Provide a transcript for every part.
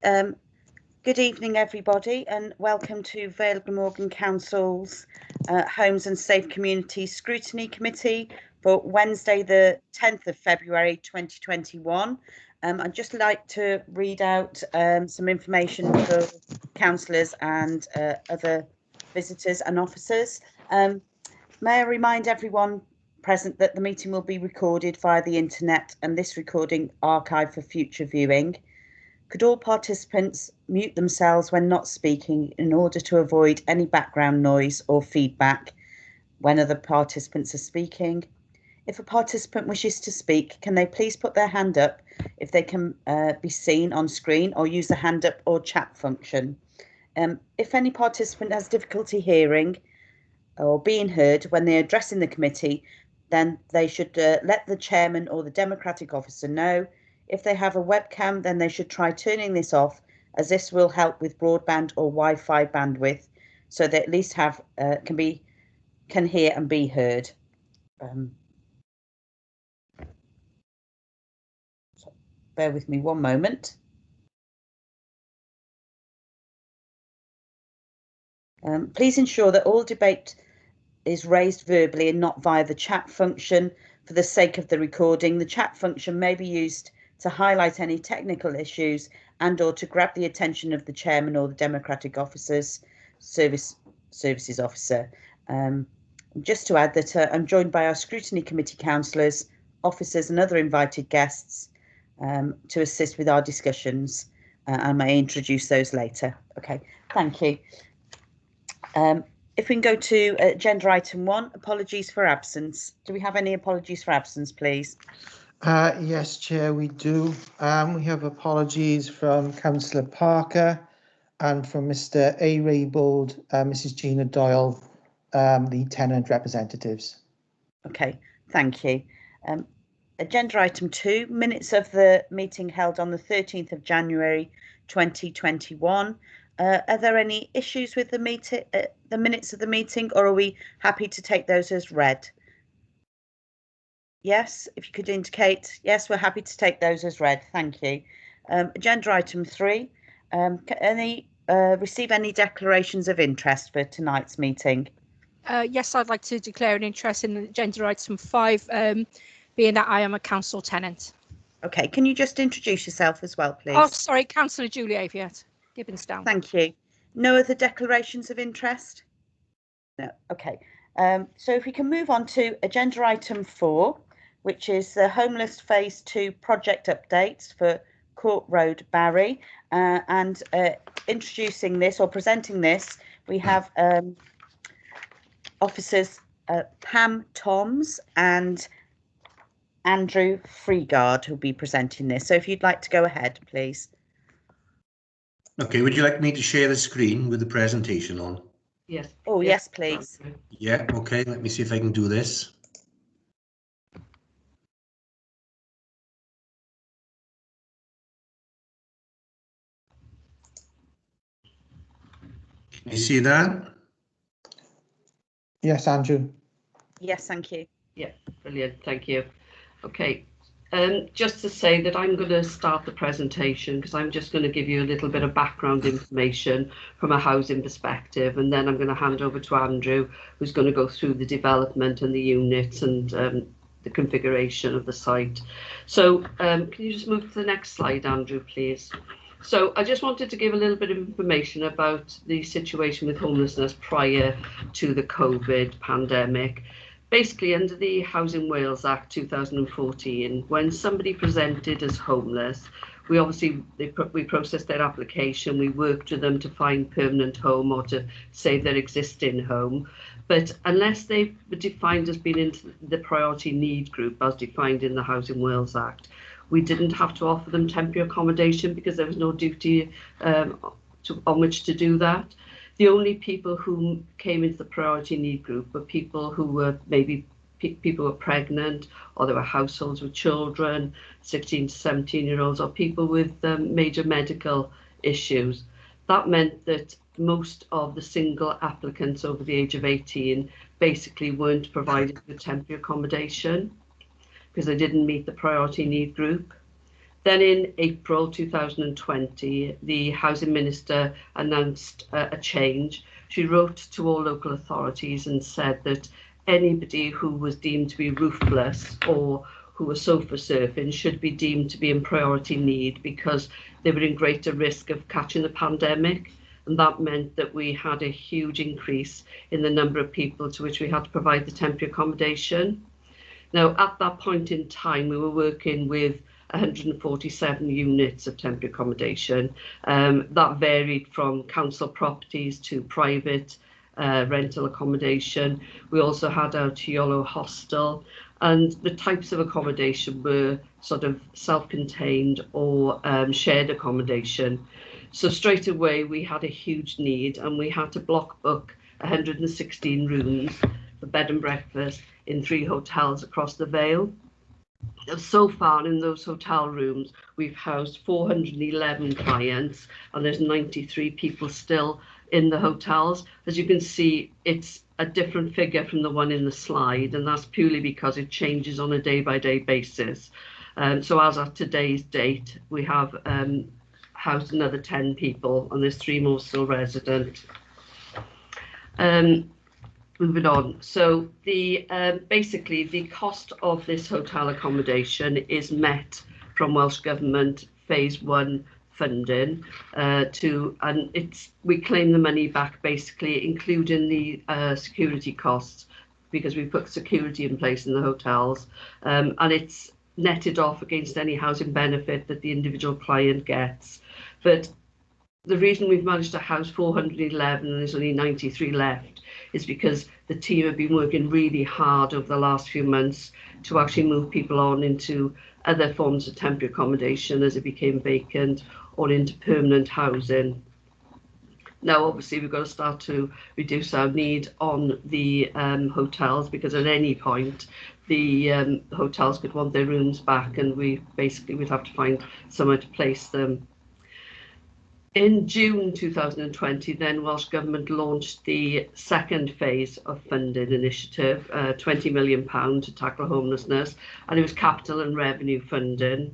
Um, Good evening, everybody, and welcome to Vale of Glamorgan Council's Homes and Safe Communities Scrutiny Committee for Wednesday, the 10th of February 2021. I'd just like to read out some information for councillors and other visitors and officers. May I remind everyone present that the meeting will be recorded via the internet and this recording archived for future viewing. Could all participants mute themselves when not speaking in order to avoid any background noise or feedback when other participants are speaking? If a participant wishes to speak, can they please put their hand up if they can be seen on screen, or use the hand up or chat function? If any participant has difficulty hearing or being heard when they're addressing the committee, then they should let the chairman or the democratic officer know. If they have a webcam, then they should try turning this off, as this will help with broadband or Wi-Fi bandwidth, so they at least have can hear and be heard. So bear with me one moment. Please ensure that all debate is raised verbally and not via the chat function. For the sake of the recording, the chat function may be used to highlight any technical issues and or to grab the attention of the chairman or the democratic officers services officer. Just to add that I'm joined by our scrutiny committee councillors, officers and other invited guests to assist with our discussions. I may introduce those later. Okay, thank you. If we can go to agenda item 1, apologies for absence. Do we have any apologies for absence, please? Yes, Chair, we do. We have apologies from Councillor Parker and from Mr. A. Raybould, Mrs. Gina Doyle, the tenant representatives. Okay, thank you. Agenda item 2, minutes of the meeting held on the 13th of January 2021. Are there any issues with the minutes of the meeting, or are we happy to take those as read? Yes, if you could indicate, yes, we're happy to take those as read. Thank you. Agenda item 3, receive any declarations of interest for tonight's meeting? Yes, I'd like to declare an interest in agenda item 5, being that I am a council tenant. Okay, can you just introduce yourself as well, please? Oh, sorry, Councillor Julie Aviat, Gibbonsdown. Thank you. No other declarations of interest? No, okay. So if we can move on to agenda item 4, which is the Homeless Phase 2 project updates for Court Road, Barry. And introducing this or presenting this, we have officers Pam Toms and Andrew Freegard who'll be presenting this. So if you'd like to go ahead, please. Okay, would you like me to share the screen with the presentation on? Yes. Oh, yes, please. Yeah, okay, let me see if I can do this. Can you see that? Yes, Andrew. Yes, thank you. Yeah, brilliant, thank you. Okay, just to say that I'm going to start the presentation because I'm just going to give you a little bit of background information from a housing perspective, and then I'm going to hand over to Andrew, who's going to go through the development and the units and the configuration of the site. So can you just move to the next slide, Andrew, please? So I just wanted to give a little bit of information about the situation with homelessness prior to the COVID pandemic. Basically, under the Housing Wales Act 2014, when somebody presented as homeless, we processed their application, we worked with them to find permanent home or to save their existing home. But unless they were defined as being in the priority need group as defined in the Housing Wales Act, we didn't have to offer them temporary accommodation because there was no duty on which to do that. The only people who came into the priority need group were people who were maybe people who were pregnant, or there were households with children, 16 to 17-year-olds, or people with major medical issues. That meant that most of the single applicants over the age of 18 basically weren't provided with temporary accommodation because they didn't meet the priority need group. Then in April 2020, the Housing Minister announced a change. She wrote to all local authorities and said that anybody who was deemed to be roofless or who were sofa surfing should be deemed to be in priority need because they were in greater risk of catching the pandemic. And that meant that we had a huge increase in the number of people to which we had to provide the temporary accommodation. Now, at that point in time, we were working with 147 units of temporary accommodation. That varied from council properties to private rental accommodation. We also had our Tiolo hostel, and the types of accommodation were sort of self-contained or shared accommodation. So straight away we had a huge need, and we had to block book 116 rooms for bed and breakfast in 3 hotels across the Vale. So far in those hotel rooms, we've housed 411 clients, and there's 93 people still in the hotels. As you can see, it's a different figure from the one in the slide, and that's purely because it changes on a day-by-day basis. So as of today's date, we have housed another 10 people, and there's 3 more still resident. Moving on. So the basically the cost of this hotel accommodation is met from Welsh Government Phase 1 funding and we claim the money back basically, including the security costs, because we put security in place in the hotels, and it's netted off against any housing benefit that the individual client gets. But the reason we've managed to house 411 and there's only 93 left is because the team have been working really hard over the last few months to actually move people on into other forms of temporary accommodation as it became vacant, or into permanent housing. Now, obviously, we've got to start to reduce our need on the hotels, because at any point the hotels could want their rooms back, and we'd have to find somewhere to place them. In June 2020, then Welsh Government launched the second phase of funding initiative, £20 million to tackle homelessness, and it was capital and revenue funding.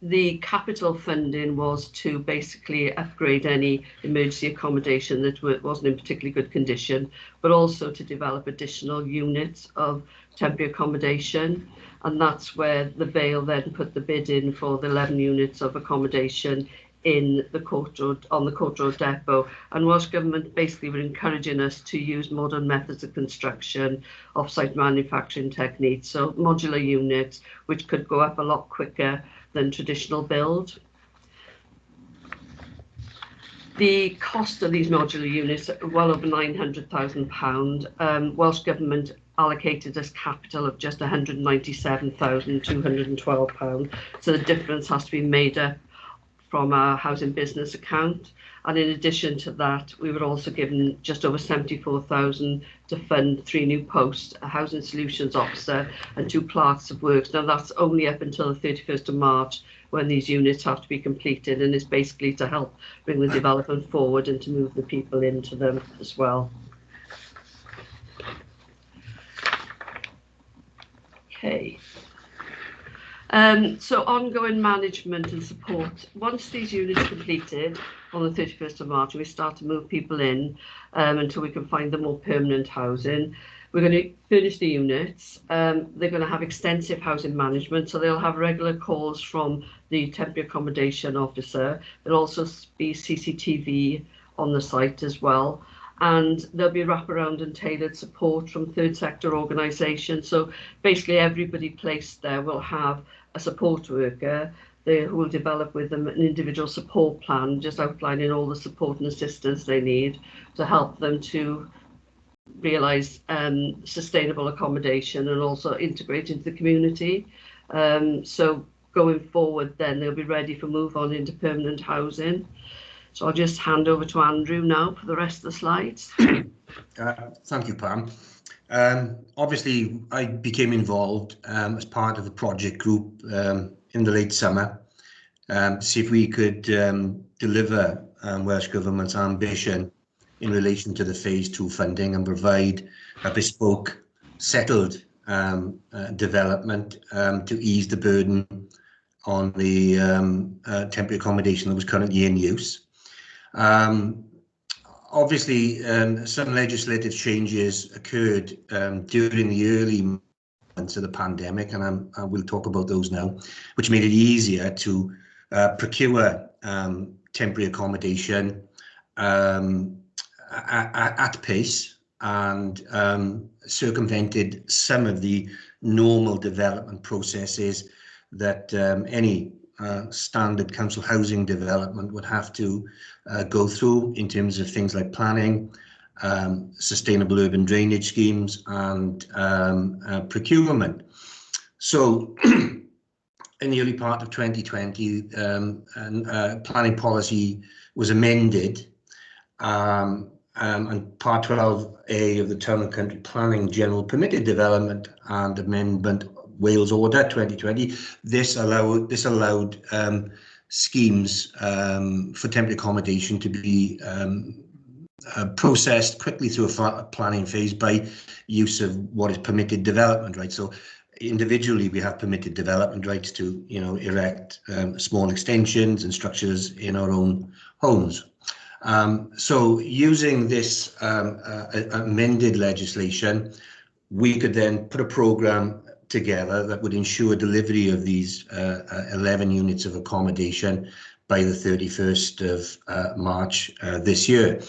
The capital funding was to basically upgrade any emergency accommodation that wasn't in particularly good condition, but also to develop additional units of temporary accommodation. And that's where the Vale then put the bid in for the 11 units of accommodation in the Court Road, on the Court Road depot. And Welsh Government basically were encouraging us to use modern methods of construction, off-site manufacturing techniques, so modular units which could go up a lot quicker than traditional build. The cost of these modular units are well over £900,000. Welsh Government allocated us capital of just £197,212. So the difference has to be made up from our housing business account. And in addition to that, we were also given just over £74,000 to fund 3 new posts, a housing solutions officer and 2 clerks of works. Now that's only up until the 31st of March when these units have to be completed, and it's basically to help bring the development forward and to move the people into them as well. Okay. So ongoing management and support. Once these units are completed on the 31st of March, we start to move people in until we can find them more permanent housing. We're going to furnish the units. They're going to have extensive housing management, so they'll have regular calls from the temporary accommodation officer. There'll also be CCTV on the site as well. And there'll be wraparound and tailored support from third sector organisations. So basically everybody placed there will have a support worker who will develop with them an individual support plan, just outlining all the support and assistance they need to help them to realise sustainable accommodation and also integrate into the community. So going forward then they'll be ready for move on into permanent housing. So I'll just hand over to Andrew now for the rest of the slides. Thank you, Pam. Obviously, I became involved as part of the project group in the late summer to see if we could deliver Welsh Government's ambition in relation to the Phase 2 funding and provide a bespoke, settled development to ease the burden on the temporary accommodation that was currently in use. Obviously, some legislative changes occurred during the early months of the pandemic, and I will talk about those now, which made it easier to procure temporary accommodation at pace, and circumvented some of the normal development processes that any standard council housing development would have to go through in terms of things like planning, sustainable urban drainage schemes, and procurement. So in the early part of 2020, planning policy was amended, and Part 12A of the Town and Country Planning General Permitted Development and Amendment Wales Order 2020. This allowed schemes for temporary accommodation to be processed quickly through a planning phase by use of what is permitted development, right? So individually, we have permitted development rights to, erect small extensions and structures in our own homes. So using this amended legislation, we could then put a programme together that would ensure delivery of these 11 units of accommodation by the 31st of March this year.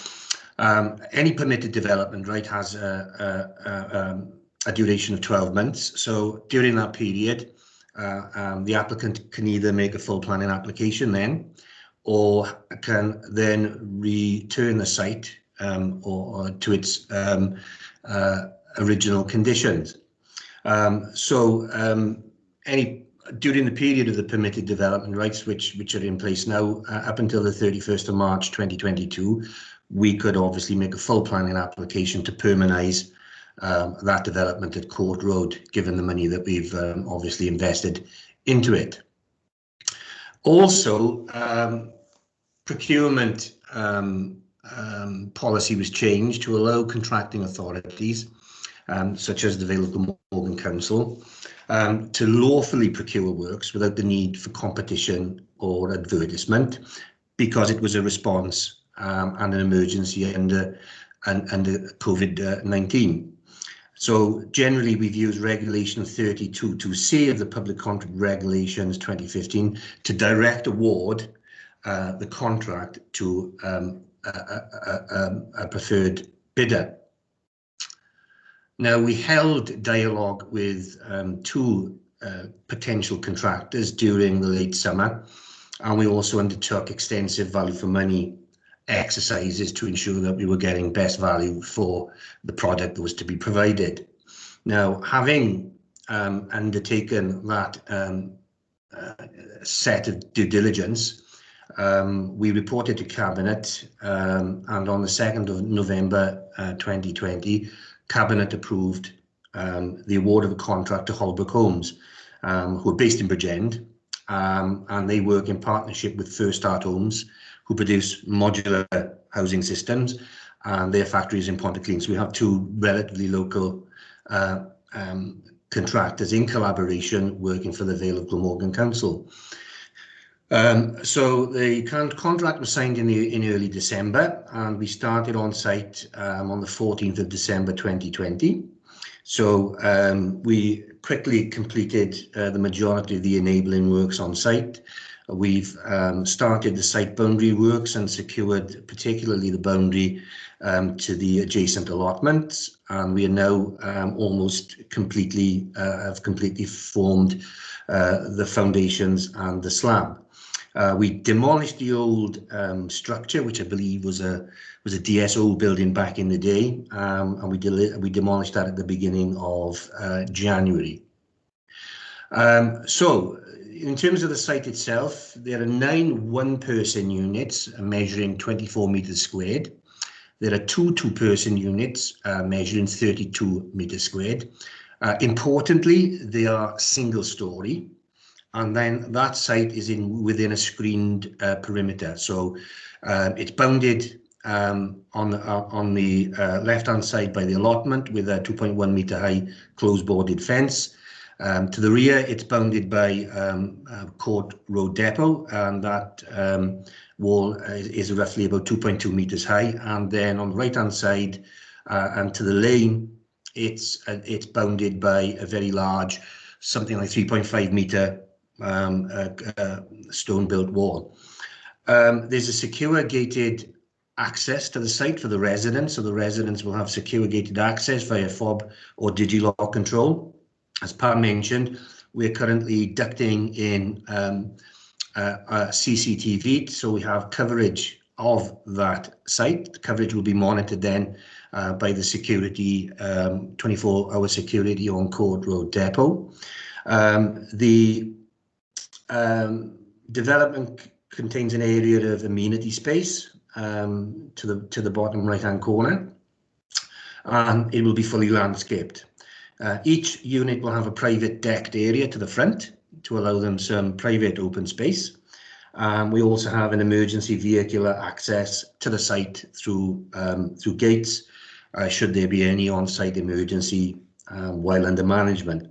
Any permitted development right has a duration of 12 months. So during that period, the applicant can either make a full planning application then, or can then return the site or to its original conditions. During the period of the permitted development rights, which are in place now, up until the 31st of March 2022, we could obviously make a full planning application to permanise that development at Court Road, given the money that we've obviously invested into it. Also, procurement policy was changed to allow contracting authorities, such as the Vale of Glamorgan Council, to lawfully procure works without the need for competition or advertisement, because it was a response and an emergency under COVID-19. So generally, we've used Regulation 32(2)(c) of the Public Contract Regulations 2015 to direct award the contract to a preferred bidder. Now, we held dialogue with two potential contractors during the late summer, and we also undertook extensive value for money exercises to ensure that we were getting best value for the product that was to be provided. Now, having undertaken that set of due diligence, we reported to Cabinet, and on the 2nd of November 2020, Cabinet approved the award of a contract to Holbrook Homes, who are based in Bridgend, and they work in partnership with First Start Homes, who produce modular housing systems, and their factories in Pontyclun. So we have two relatively local contractors in collaboration working for the Vale of Glamorgan Council. So the contract was signed in early December, and we started on site on the 14th of December 2020. So we quickly completed the majority of the enabling works on site. We've started the site boundary works and secured particularly the boundary to the adjacent allotments, and we are now almost completely formed the foundations and the slab. We demolished the old structure, which I believe was a DSO building back in the day, and we demolished that at the beginning of January. So in terms of the site itself, there are 9 one-person units measuring 24 meters squared. There are 2 two-person units measuring 32 meters squared. Importantly, they are single-story, and then that site is within a screened perimeter. So it's bounded on the left-hand side by the allotment with a 2.1 meter high closed boarded fence. To the rear, it's bounded by Court Road Depot, and that wall is roughly about 2.2 metres high. And then on the right-hand side and to the lane, it's bounded by a very large, something like 3.5 metre stone-built wall. There's a secure gated access to the site for the residents, so the residents will have secure gated access via fob or digilock control. As Pam mentioned, we're currently ducting in CCTV, so we have coverage of that site. The coverage will be monitored then by the security, 24-hour security on Court Road Depot. The development contains an area of amenity space to the bottom right-hand corner, and it will be fully landscaped. Each unit will have a private decked area to the front to allow them some private open space. We also have an emergency vehicular access to the site through gates, should there be any on-site emergency while under management.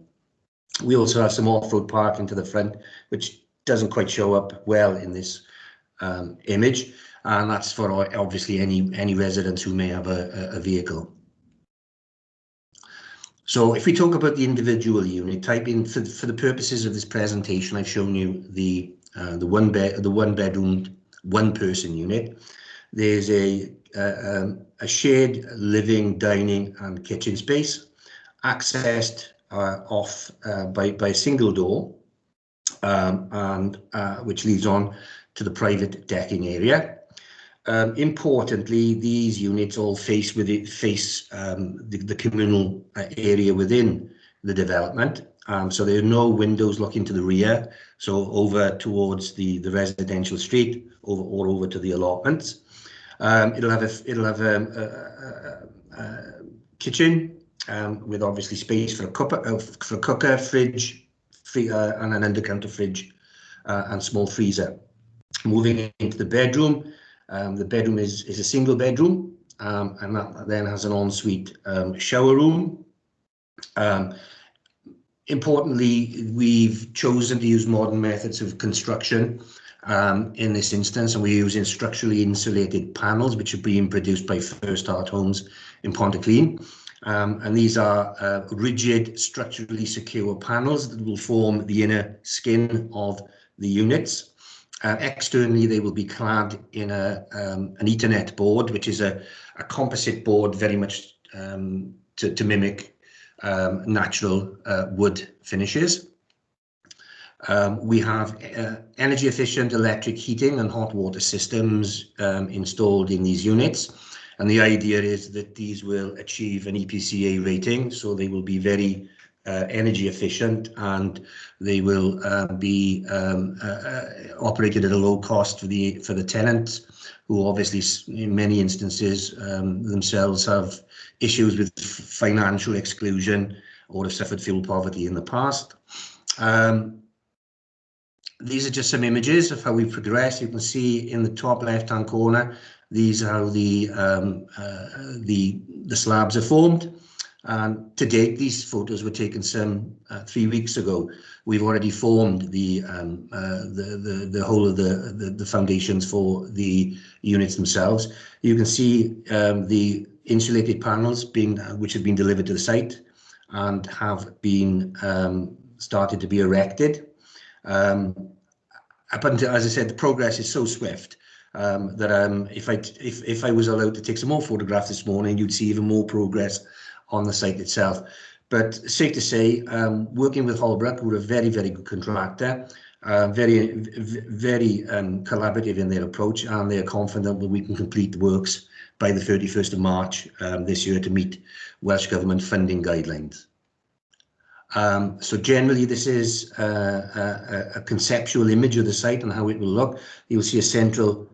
We also have some off-road parking to the front, which doesn't quite show up well in this image, and that's for obviously any residents who may have a vehicle. So if we talk about the individual unit type, in for the purposes of this presentation, I've shown you the one bedroom, one person unit. There's a shared living, dining and kitchen space, accessed off by a single door, and which leads on to the private decking area. Importantly, these units all face the communal area within the development. So there are no windows looking to the rear, so over towards the residential street or over to the allotments. It'll have a kitchen with obviously space for a cooker, fridge, and an under-counter fridge and small freezer. Moving into the bedroom. The bedroom is a single bedroom, and that then has an ensuite shower room. Importantly, we've chosen to use modern methods of construction in this instance, and we're using structurally insulated panels, which are being produced by First Heart Homes in Pontyclun. And these are rigid, structurally secure panels that will form the inner skin of the units. Externally, they will be clad in an Ethernet board, which is a composite board, very much to mimic natural wood finishes. We have energy efficient electric heating and hot water systems installed in these units. And the idea is that these will achieve an EPCA rating, so they will be very energy efficient, and they will be operated at a low cost for the tenants, who obviously in many instances themselves have issues with financial exclusion or have suffered fuel poverty in the past. These are just some images of how we progress. You can see in the top left-hand corner, these are how the slabs are formed. And to date, these photos were taken some 3 weeks ago. We've already formed the whole of the foundations for the units themselves. You can see the insulated panels which have been delivered to the site and have been started to be erected. Up until, as I said, the progress is so swift that if I was allowed to take some more photographs this morning, you'd see even more progress on the site itself. But safe to say, working with Holbrook, who are a very, very good contractor, very collaborative in their approach, and they're confident that we can complete the works by the 31st of March this year to meet Welsh Government funding guidelines. So generally, this is a conceptual image of the site and how it will look. You'll see a central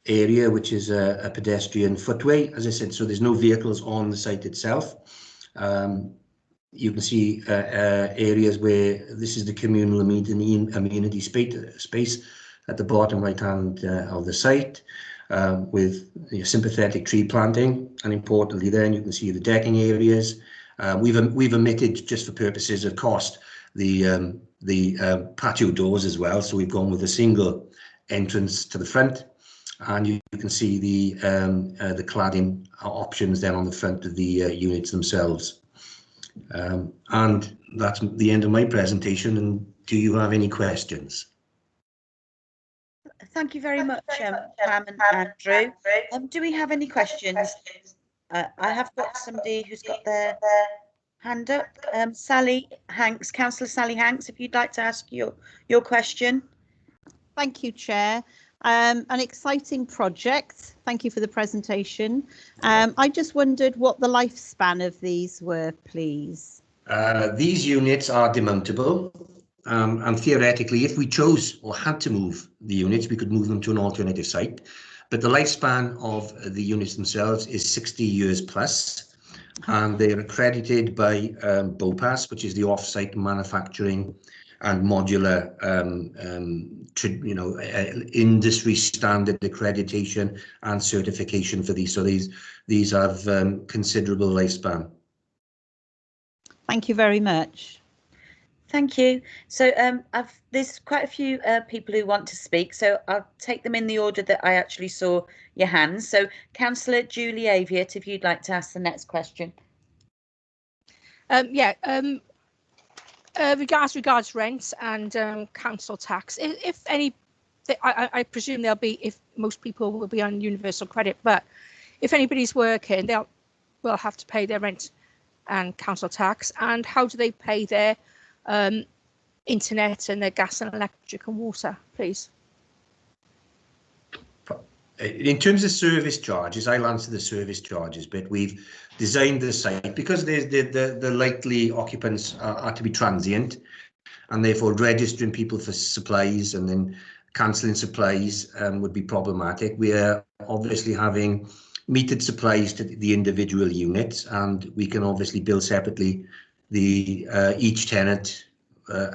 area, which is a pedestrian footway, as I said, so there's no vehicles on the site itself. You can see areas where this is the communal amenity space at the bottom right hand of the site, with sympathetic tree planting, and importantly then you can see the decking areas. We've omitted, just for purposes of cost, patio doors as well. So we've gone with a single entrance to the front, and you can see the cladding options then on the front of the units themselves. And that's the end of my presentation. And do you have any questions? Thank you very much, Pam and Andrew. Do we have any questions? I have got somebody who's got their hand up. Sally Hanks, Councillor Sally Hanks, if you'd like to ask your question. Thank you, Chair. An exciting project. Thank you for the presentation. I just wondered what the lifespan of these were, please. These units are demountable, and theoretically, if we chose or had to move the units, we could move them to an alternative site. But the lifespan of the units themselves is 60 years plus, and they're accredited by BOPAS, which is the Off-Site Manufacturing and Modular, industry standard accreditation and certification for these. So these have considerable lifespan. Thank you very much. Thank you. So there's quite a few people who want to speak, so I'll take them in the order that I actually saw your hands. So Councillor Julie Aviat, if you'd like to ask the next question. Regards rents and council tax. If any, I presume they'll be, if most people will be on universal credit, but if anybody's working, will have to pay their rent and council tax. And how do they pay their internet and their gas and electric and water, please? In terms of service charges, I'll answer the service charges bit. We've designed the site because the likely occupants are to be transient, and therefore registering people for supplies and then cancelling supplies would be problematic. We are obviously having metered supplies to the individual units, and we can obviously bill separately each tenant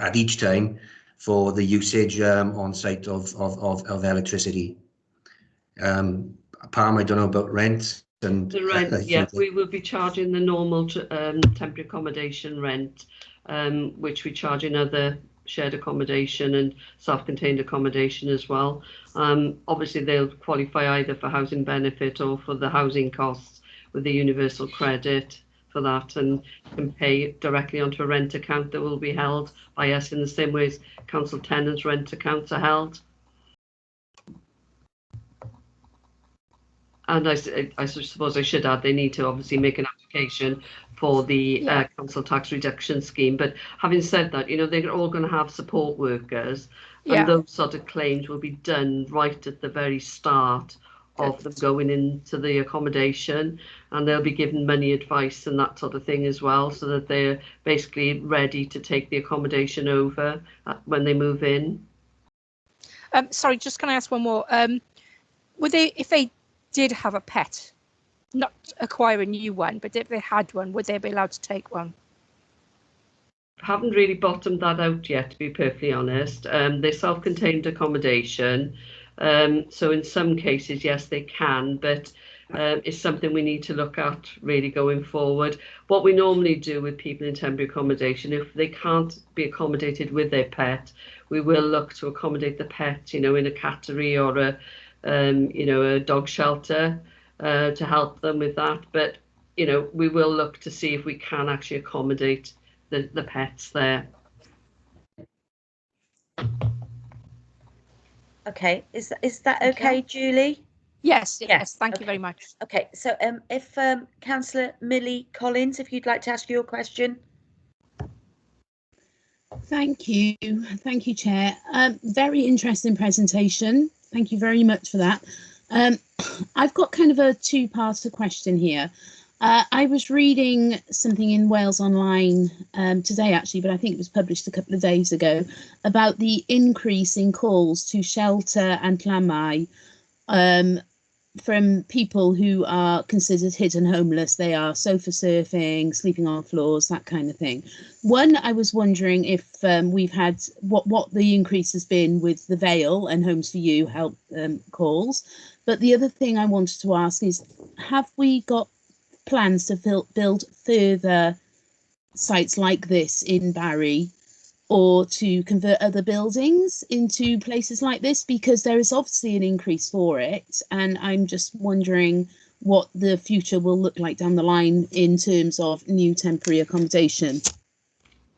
at each time for the usage on site of electricity. Pam, I don't know about rent. And the rent, yeah, we will be charging the normal temporary accommodation rent, which we charge in other shared accommodation and self-contained accommodation as well. Obviously, they'll qualify either for housing benefit or for the housing costs with the universal credit for that, and can pay directly onto a rent account that will be held by us in the same way as council tenants' rent accounts are held. And I suppose I should add, they need to obviously make an application for the council tax reduction scheme. But having said that, they're all going to have support workers, and those sort of claims will be done right at the very start of them going into the accommodation, and they'll be given money advice and that sort of thing as well, so that they're basically ready to take the accommodation over when they move in. Sorry, just can I ask one more? Would they, if they did have a pet, not acquire a new one, but if they had one, would they be allowed to take one? Haven't really bottomed that out yet, to be perfectly honest. They're self-contained accommodation, so in some cases, yes, they can, but it's something we need to look at really going forward. What we normally do with people in temporary accommodation, if they can't be accommodated with their pet, we will look to accommodate the pet, in a cattery or a dog shelter to help them with that. But, we will look to see if we can actually accommodate the pets there. Okay, is that okay, Julie? Yes, thank you very much. Okay, so if Councillor Millie Collins, if you'd like to ask your question. Thank you, Chair. Very interesting presentation. Thank you very much for that. I've got kind of a two-part question here. I was reading something in Wales Online today, actually, but I think it was published a couple of days ago, about the increase in calls to shelter and llamau from people who are considered hidden homeless. They are sofa surfing, sleeping on floors, that kind of thing. One, I was wondering if we've had what the increase has been with the Vale and Homes for You help calls. But the other thing I wanted to ask is, have we got plans to build further sites like this in Barry or to convert other buildings into places like this? Because there is obviously an increase for it, and I'm just wondering what the future will look like down the line in terms of new temporary accommodation.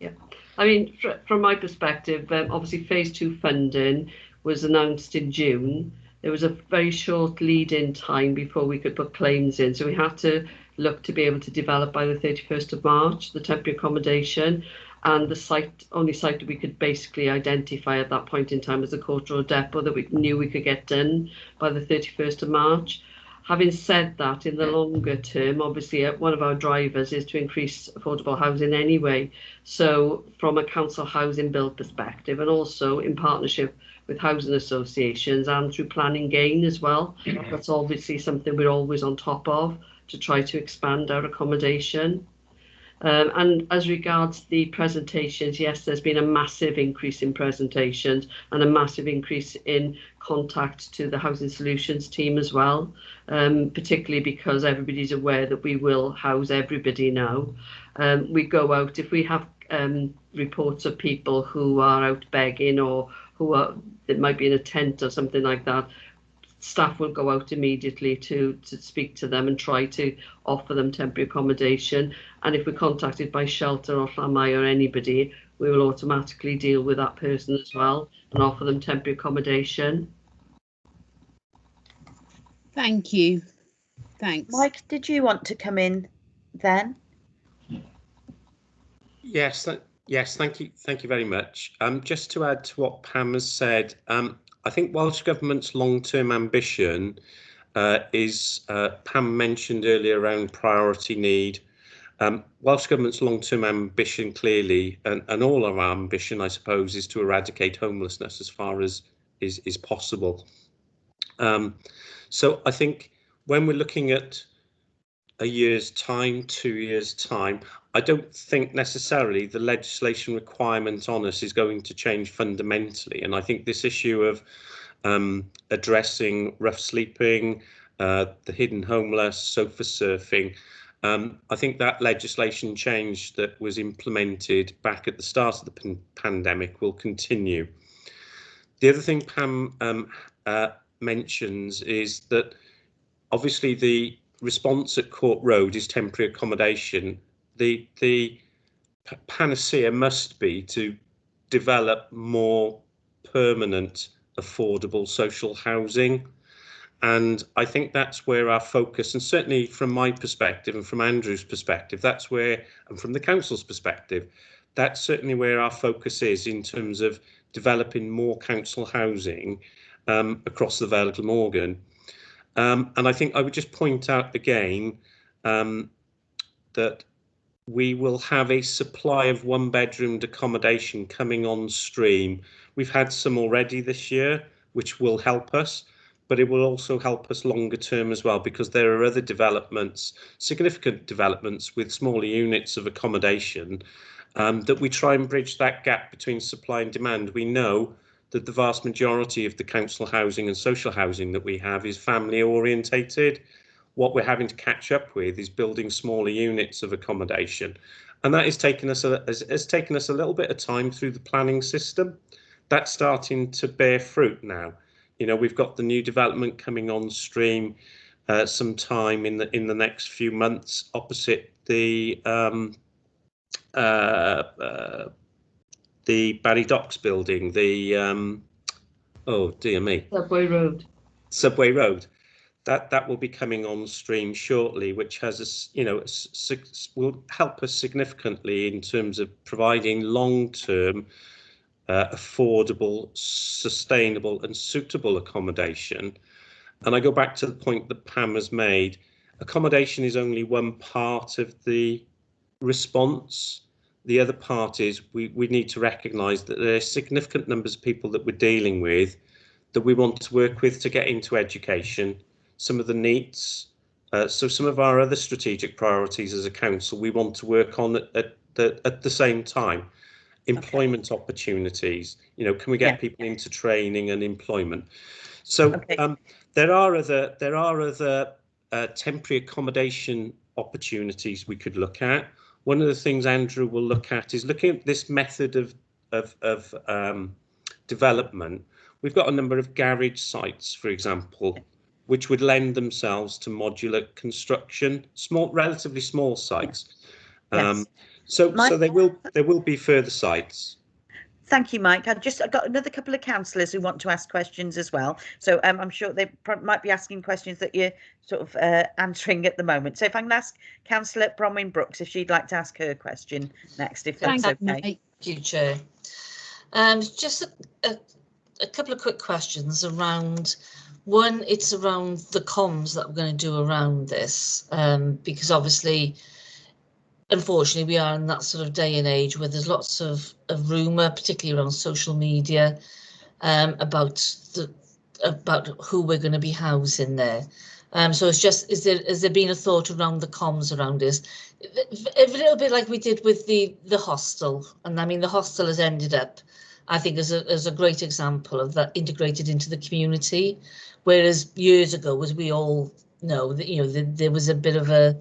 Yeah, I mean, from my perspective, obviously phase 2 funding was announced in June. There was a very short lead-in time before we could put claims in, so we had to look to be able to develop by the 31st of March the temporary accommodation, and the only site that we could basically identify at that point in time was the Court Road depot that we knew we could get done by the 31st of March. Having said that, in the longer term, obviously one of our drivers is to increase affordable housing anyway. So from a council housing build perspective, and also in partnership with housing associations and through planning gain as well, that's obviously something we're always on top of to try to expand our accommodation. And as regards the presentations, yes, there's been a massive increase in presentations and a massive increase in contact to the Housing Solutions team as well, particularly because everybody's aware that we will house everybody now. We go out, if we have reports of people who are out begging or that might be in a tent or something like that, staff will go out immediately to speak to them and try to offer them temporary accommodation. And if we're contacted by Shelter or Llamau or anybody, we will automatically deal with that person as well and offer them temporary accommodation. Thank you. Thanks. Mike, did you want to come in then? Yes, thank you very much. Just to add to what Pam has said, I think Welsh Government's long-term ambition is, Pam mentioned earlier around priority need. Welsh Government's long-term ambition clearly, and all of our ambition, I suppose, is to eradicate homelessness as far as is possible. So I think when we're looking at a year's time, 2 years' time, I don't think necessarily the legislation requirement on us is going to change fundamentally. And I think this issue of addressing rough sleeping, the hidden homeless, sofa surfing, I think that legislation change that was implemented back at the start of the pandemic will continue. The other thing Pam mentions is that obviously the response at Court Road is temporary accommodation. The panacea must be to develop more permanent, affordable social housing. And I think that's where our focus, and certainly from my perspective and from Andrew's perspective, that's where, and from the council's perspective, that's certainly where our focus is in terms of developing more council housing across the Vale of Glamorgan. And I think I would just point out again that we will have a supply of one-bedroomed accommodation coming on stream. We've had some already this year, which will help us, but it will also help us longer term as well, because there are other developments, significant developments with smaller units of accommodation, that we try and bridge that gap between supply and demand. We know that the vast majority of the council housing and social housing that we have is family orientated. What we're having to catch up with is building smaller units of accommodation, and that has taken us a little bit of time through the planning system. That's starting to bear fruit now. You know, we've got the new development coming on stream sometime in the next few months opposite the Barry Docks building, the oh dear me, Subway Road. That will be coming on stream shortly, which has will help us significantly in terms of providing long-term, affordable, sustainable and suitable accommodation. And I go back to the point that Pam has made. Accommodation is only one part of the response. The other part is we need to recognise that there are significant numbers of people that we're dealing with that we want to work with to get into education. Some of the needs, so some of our other strategic priorities as a council, we want to work on at the same time. Employment opportunities, you know, can we get people into training and employment? So there are other temporary accommodation opportunities we could look at. One of the things Andrew will look at is looking at this method of development, we've got a number of garage sites, for example, which would lend themselves to modular construction, relatively small sites. Yes. So Mike? there will be further sites. Thank you, Mike. I've got another couple of councillors who want to ask questions as well. So I'm sure they might be asking questions that you're sort of answering at the moment. So if I can ask Councillor Bronwyn Brooks if she'd like to ask her question next, if that's okay. Thank you, Chair. Just a couple of quick questions around, one, it's around the comms that we're going to do around this, because obviously, unfortunately, we are in that sort of day and age where there's lots of rumour, particularly around social media, about who we're going to be housing there. So it's just, has there been a thought around the comms around this? A little bit like we did with the hostel, and I mean the hostel has ended up, I think, as a great example of that integrated into the community, whereas years ago, as we all know, that there was a bit of a,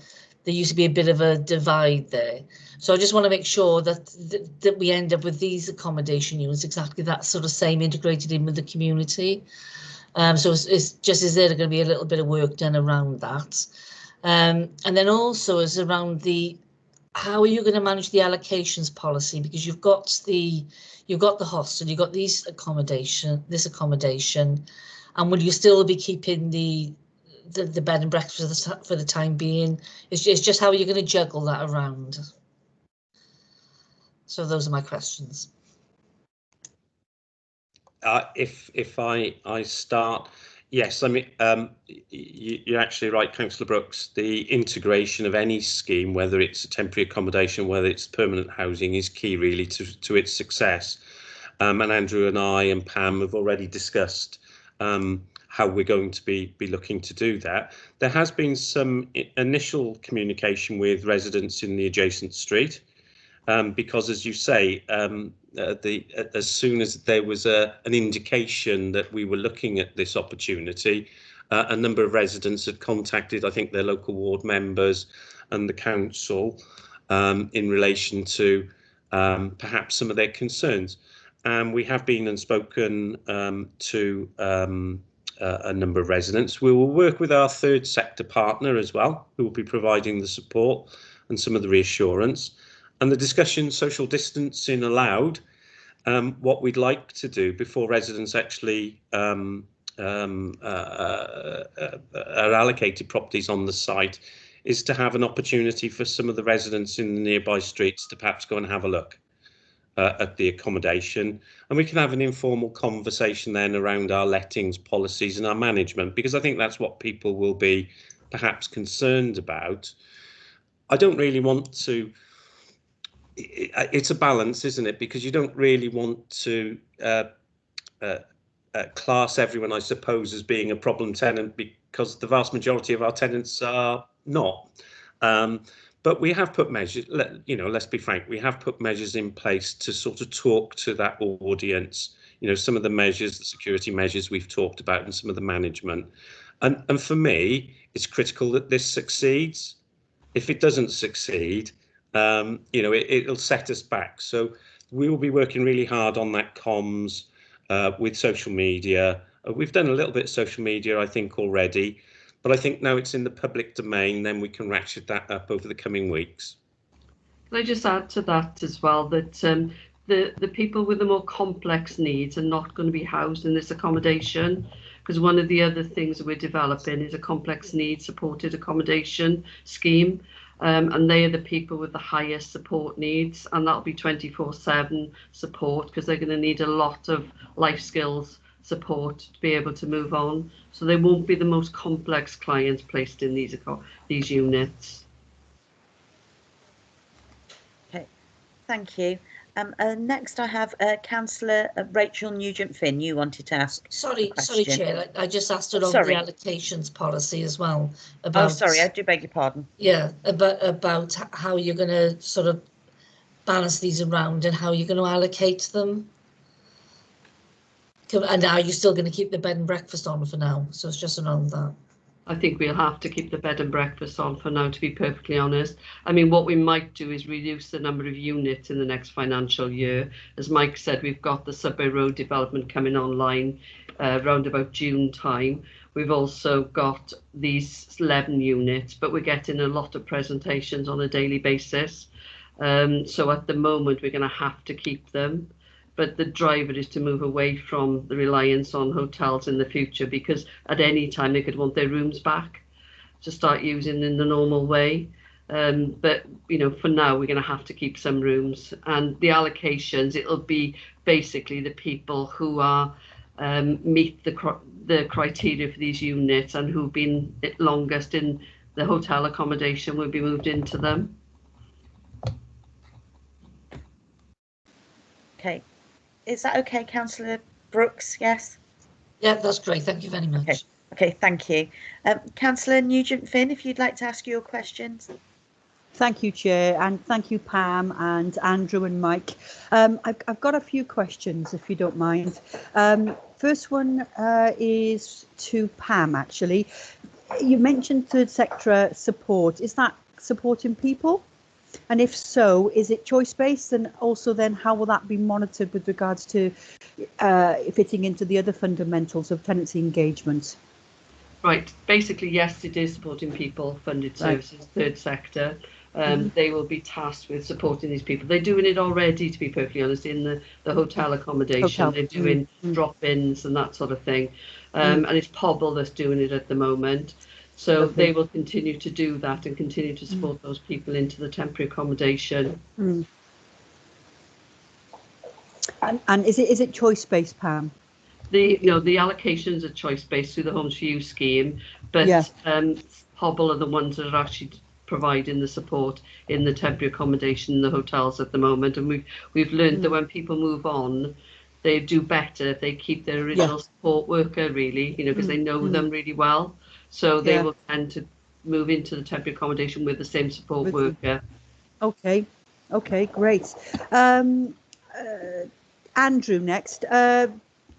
there used to be a bit of a divide there. So I just want to make sure that we end up with these accommodation units exactly that sort of same integrated in with the community. So it's just, is there going to be a little bit of work done around that? And then also is around how are you going to manage the allocations policy? Because you've got the hostel, you've got this accommodation, and will you still be keeping the bed and breakfast for the time being? It's just how are you going to juggle that around? So those are my questions. If I start, yes, I mean, you're actually right, Councillor Brooks. The integration of any scheme, whether it's a temporary accommodation, whether it's permanent housing, is key really to its success. And Andrew and I and Pam have already discussed how we're going to be looking to do that. There has been some initial communication with residents in the adjacent street, because, as you say, as soon as there was an indication that we were looking at this opportunity, a number of residents had contacted, I think, their local ward members and the council in relation to perhaps some of their concerns. And we have been and spoken to a number of residents. We will work with our third sector partner as well, who will be providing the support and some of the reassurance. And the discussion, social distancing allowed, what we'd like to do before residents actually are allocated properties on the site is to have an opportunity for some of the residents in the nearby streets to perhaps go and have a look at the accommodation, and we can have an informal conversation then around our lettings policies and our management, because I think that's what people will be perhaps concerned about. I don't really want to, it's a balance, isn't it? Because you don't really want to class everyone, I suppose, as being a problem tenant, because the vast majority of our tenants are not. But we have put measures, let's be frank, we have put measures in place to sort of talk to that audience, some of the measures, the security measures we've talked about, and some of the management. And for me, it's critical that this succeeds. If it doesn't succeed, it'll set us back. So we will be working really hard on that comms with social media. We've done a little bit of social media, I think, already. But I think now it's in the public domain, then we can ratchet that up over the coming weeks. Can I just add to that as well, that the people with the more complex needs are not going to be housed in this accommodation, because one of the other things that we're developing is a complex needs supported accommodation scheme, and they are the people with the highest support needs, and that'll be 24/7 support, because they're going to need a lot of life skills support to be able to move on. So they won't be the most complex clients placed in these units. Okay, thank you. Next I have Councillor Rachel Nugent-Finn. You wanted to ask. Sorry, Chair. I just asked it on the allocations policy as well. About, oh, sorry, I do beg your pardon. Yeah, about how you're going to sort of balance these around and how you're going to allocate them. And are you still going to keep the bed and breakfast on for now? So it's just around that. I think we'll have to keep the bed and breakfast on for now, to be perfectly honest. I mean, what we might do is reduce the number of units in the next financial year. As Mike said, we've got the Subway Road development coming online round about June time. We've also got these 11 units, but we're getting a lot of presentations on a daily basis. So at the moment, we're going to have to keep them. But the driver is to move away from the reliance on hotels in the future, because at any time they could want their rooms back to start using in the normal way. But, you know, for now, we're going to have to keep some rooms. And the allocations, it'll be basically the people who are meet the criteria for these units and who've been longest in the hotel accommodation will be moved into them. Okay. Is that okay, Councillor Brooks? Yes? Yeah, that's great. Thank you very much. Okay, thank you. Councillor Nugent-Finn, if you'd like to ask your questions. Thank you, Chair, and thank you, Pam and Andrew and Mike. I've got a few questions, if you don't mind. First one is to Pam, actually. You mentioned third sector support. Is that supporting people? And if so, is it choice-based? And also then how will that be monitored with regards to fitting into the other fundamentals of tenancy engagement? Right. Basically, yes, it is supporting people, funded services, third sector. They will be tasked with supporting these people. They're doing it already, to be perfectly honest, in the hotel accommodation. They're doing drop-ins and that sort of thing. And it's Pobble that's doing it at the moment. So they will continue to do that and continue to support those people into the temporary accommodation. And is it choice-based, Pam? The allocations are choice-based through the Homes for You scheme, but Pobble are the ones that are actually providing the support in the temporary accommodation in the hotels at the moment. And we've learned that when people move on, they do better if they keep their original support worker, really, you know, because they know them really well. So they will tend to move into the temporary accommodation with the same support worker. Okay, great. Andrew, next.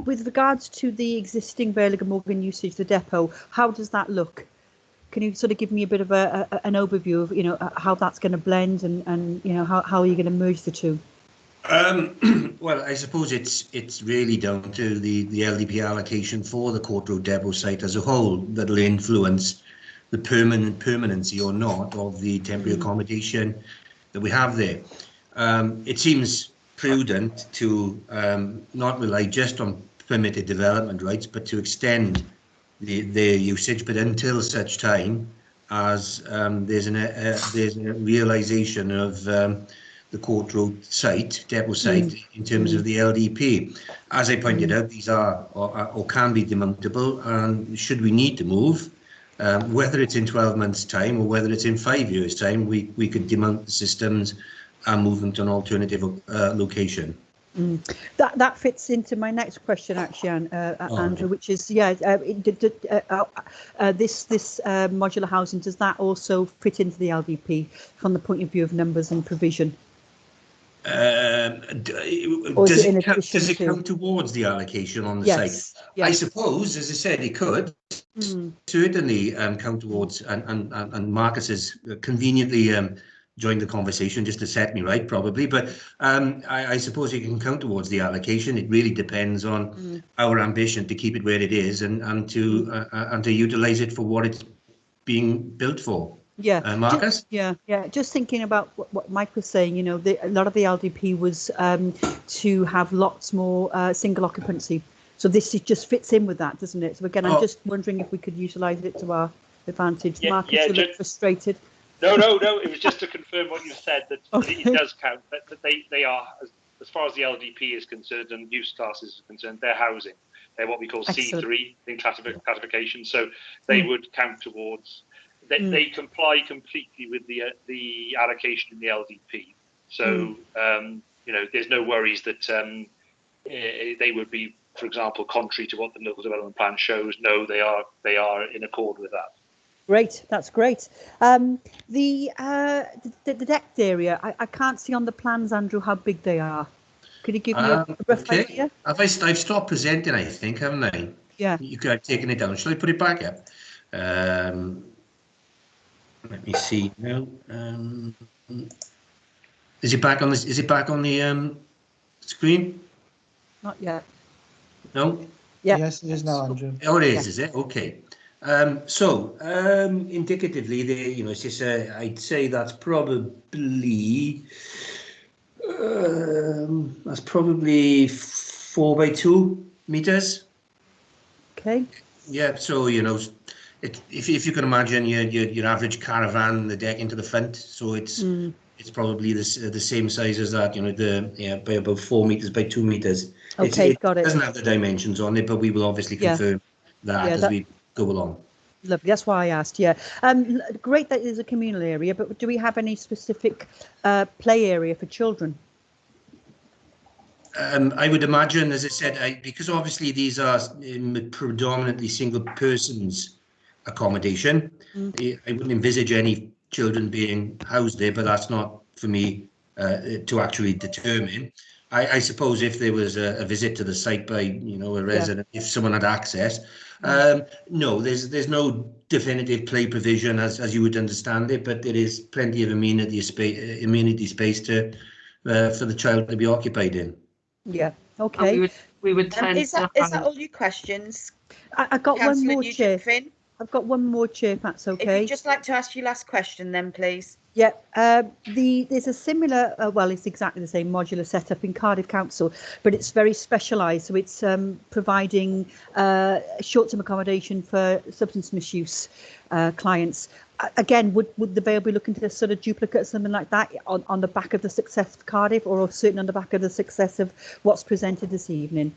With regards to the existing Vale Glamorgan usage, the depot, how does that look? Can you sort of give me a bit of an overview of, you know, how that's going to blend and you know, how are you going to merge the two? Well, I suppose it's really down to the LDP allocation for the Court Road depot site as a whole that'll influence the permanency or not of the temporary accommodation that we have there. It seems prudent to not rely just on permitted development rights, but to extend their usage, but until such time as there's a realisation of the Court Road site, depot site, in terms of the LDP. As I pointed out, these are or can be demountable, and should we need to move, whether it's in 12 months' time or whether it's in 5 years' time, we could demount the systems and move them to an alternative location. That fits into my next question, actually, Andrew, which is, this modular housing, does that also fit into the LDP from the point of view of numbers and provision? Does it count towards the allocation on the site? Yes. I suppose, as I said, it could certainly count towards, and Marcus has conveniently joined the conversation just to set me right, probably, but I suppose it can count towards the allocation. It really depends on our ambition to keep it where it is and to utilise it for what it's being built for. Marcus? Just thinking about what Mike was saying, you know, a lot of the LDP was to have lots more single occupancy. So this just fits in with that, doesn't it? So again, I'm just wondering if we could utilise it to our advantage. Marcus, you look frustrated. No. It was just to confirm what you said, that it does count, that they are, as far as the LDP is concerned and use classes are concerned, they're housing. They're what we call C3 in classification. So they would count towards. They comply completely with the allocation in the LDP. So you know, there's no worries that they would be, for example, contrary to what the local development plan shows. No, they are in accord with that. Great, that's great. The decked area, I can't see on the plans, Andrew, how big they are. Could you give me a rough idea? I've stopped presenting, I think, haven't I? Yeah. You could have taken it down. Shall I put it back up? Let me see now. Is it back on this? Is it back on the screen? Not yet. No. Yeah. Yes, it is now, Andrew. Oh, it is it? Okay. Indicatively, it's just I'd say that's probably 4 by 2 meters. Okay. Yeah. So if you can imagine your average caravan, the deck into the front, so it's probably the same size as that. By about 4 meters by 2 meters. Okay, got it. Doesn't have the dimensions on it, but we will obviously confirm that as we go along. Lovely. That's why I asked. Yeah. Great that it is a communal area, but do we have any specific play area for children? I would imagine, as I said, because obviously these are predominantly single persons accommodation. I wouldn't envisage any children being housed there, but that's not for me to actually determine. I suppose if there was a visit to the site by a resident, if someone had access, no, there's no definitive play provision as you would understand it, but there is plenty of amenity space to for the child to be occupied in. Yeah. Okay. And we would tend is that all your questions? I got one more, Chair. Finn? I've got one more, Chair, if that's okay. If you'd just like to ask your last question then, please. Yeah, there's a similar, well, it's exactly the same modular setup in Cardiff Council, but it's very specialised. So it's providing short-term accommodation for substance misuse clients. Again, would the Vale be looking to sort of duplicate something like that on the back of the success of Cardiff, or certainly on the back of the success of what's presented this evening?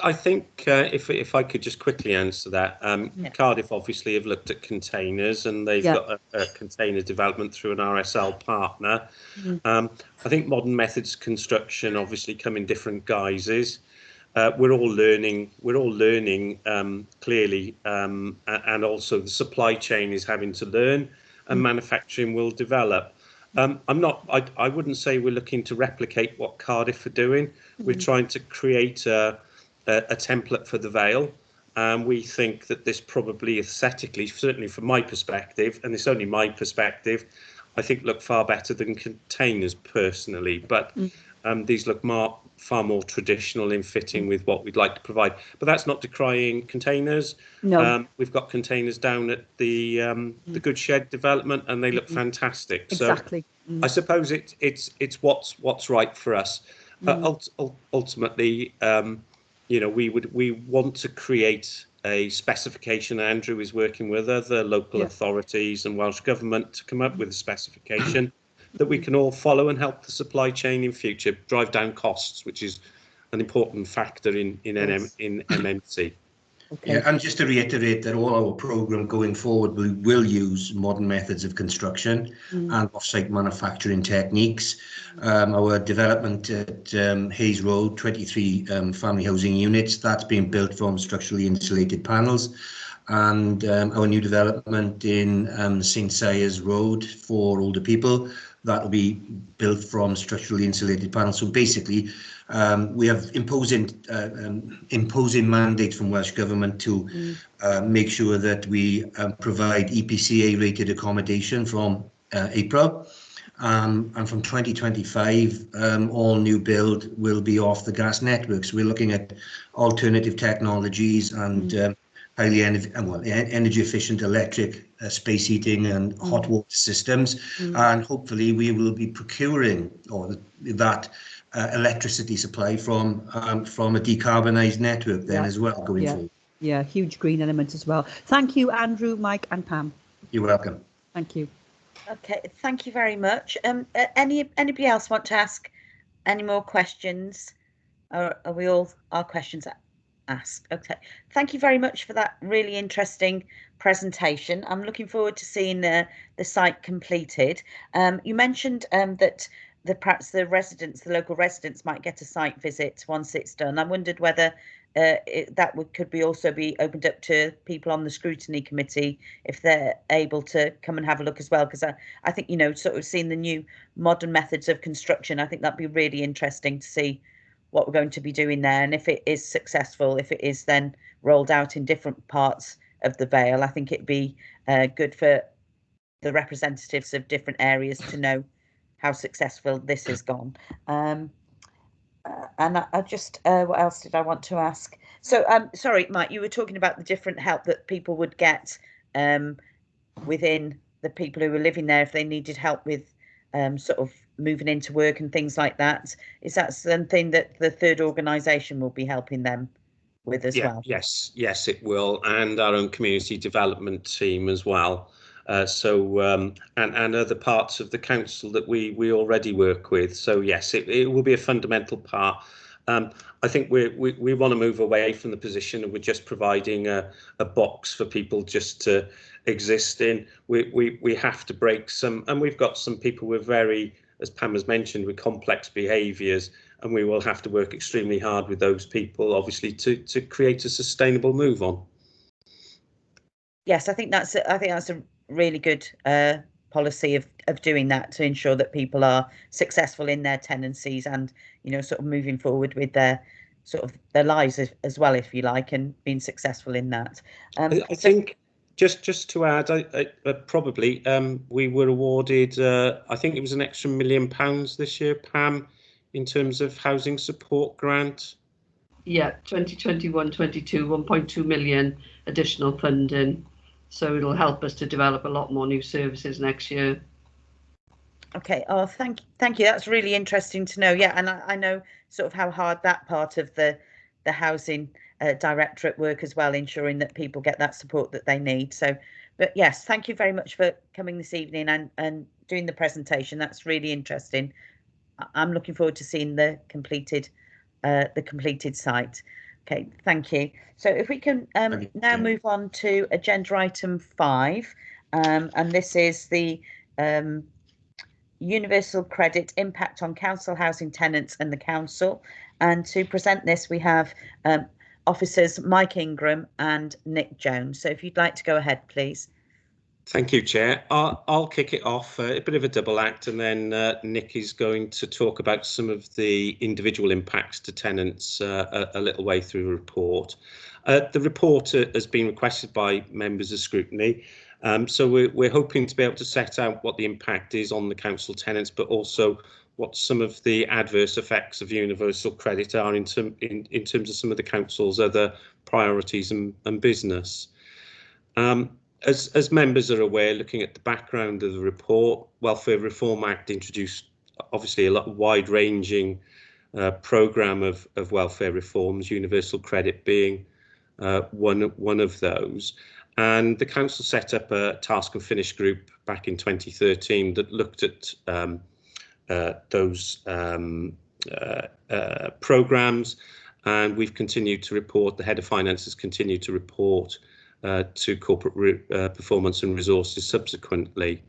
I think if I could just quickly answer that, Cardiff obviously have looked at containers, and they've got a container development through an RSL partner. I think modern methods of construction obviously come in different guises. We're all learning clearly, and also the supply chain is having to learn, and manufacturing will develop. I wouldn't say we're looking to replicate what Cardiff are doing. We're trying to create a template for the Vale, and we think that this probably aesthetically, certainly from my perspective, and it's only my perspective, I think look far better than containers personally, but these look far more traditional in fitting with what we'd like to provide. But that's not decrying containers. No. We've got containers down at the Good Shed development, and they look fantastic. Exactly. So I suppose it's what's right for us. Ultimately, we want to create a specification. Andrew is working with other local authorities and Welsh Government to come up with a specification that we can all follow and help the supply chain in future drive down costs, which is an important factor in MMC. Okay. Yeah, and just to reiterate that all our programme going forward will use modern methods of construction and off-site manufacturing techniques. Our development at Hayes Road, 23 family housing units, that's being built from structurally insulated panels. And our new development in St. Sire's Road for older people, that will be built from structurally insulated panels. So basically, we have imposing mandates from Welsh Government to make sure that we provide EPCA rated accommodation from April. And from 2025, all new build will be off the gas networks. We're looking at alternative technologies and highly energy efficient electric space heating and hot water systems, and hopefully we will be procuring that electricity supply from a decarbonised network then as well going forward. Yeah, huge green element as well. Thank you, Andrew, Mike, and Pam. You're welcome. Thank you. Okay, thank you very much. Anybody else want to ask any more questions? Or are we all our questions asked? Okay, thank you very much for that really interesting presentation. I'm looking forward to seeing the site completed. You mentioned that perhaps the local residents might get a site visit once it's done. I wondered whether could also be opened up to people on the Scrutiny Committee if they're able to come and have a look as well, because I think sort of seeing the new modern methods of construction, I think that'd be really interesting to see what we're going to be doing there, and if it is successful, if it is then rolled out in different parts of the Vale, I think it'd be good for the representatives of different areas to know how successful this has gone. And I just, what else did I want to ask? So, sorry, Mike, you were talking about the different help that people would get within the people who were living there if they needed help with sort of moving into work and things like that. Is that something that the third organisation will be helping them with as well? Yes, it will, and our own community development team as well. And other parts of the council that we already work with. So yes, it will be a fundamental part. I think we want to move away from the position of we're just providing a box for people just to exist in. We have to break some, and we've got some people with very, as Pam has mentioned, with complex behaviours, and we will have to work extremely hard with those people, obviously, to create a sustainable move on. Yes, I think that's a really good policy of doing that, to ensure that people are successful in their tenancies and, you know, sort of moving forward with their sort of their lives as well, if you like, and being successful in that. I think just to add, probably we were awarded, I think it was an extra £1 million this year, Pam, in terms of housing support grant. Yeah, 2021-22, 1.2 million additional funding. So it'll help us to develop a lot more new services next year. Okay. Oh, thank you. That's really interesting to know. Yeah, and I know sort of how hard that part of the housing directorate work as well, ensuring that people get that support that they need. So, but yes, thank you very much for coming this evening and doing the presentation. That's really interesting. I'm looking forward to seeing the completed site. Okay, thank you. So if we can now move on to agenda item 5, and this is the universal credit impact on council housing tenants and the council. And to present this, we have officers Mike Ingram and Nick Jones. So if you'd like to go ahead, please. Thank you, Chair. I'll kick it off, a bit of a double act, and then Nick is going to talk about some of the individual impacts to tenants a little way through the report. The report has been requested by members of Scrutiny, so we're hoping to be able to set out what the impact is on the council tenants, but also what some of the adverse effects of universal credit are in terms of some of the council's other priorities and business. As members are aware, looking at the background of the report, Welfare Reform Act introduced obviously a wide-ranging programme of welfare reforms, universal credit being one of those. And the council set up a task and finish group back in 2013 that looked at those programmes, and we've continued to report, the Head of Finance has continued to report to corporate performance and resources subsequently.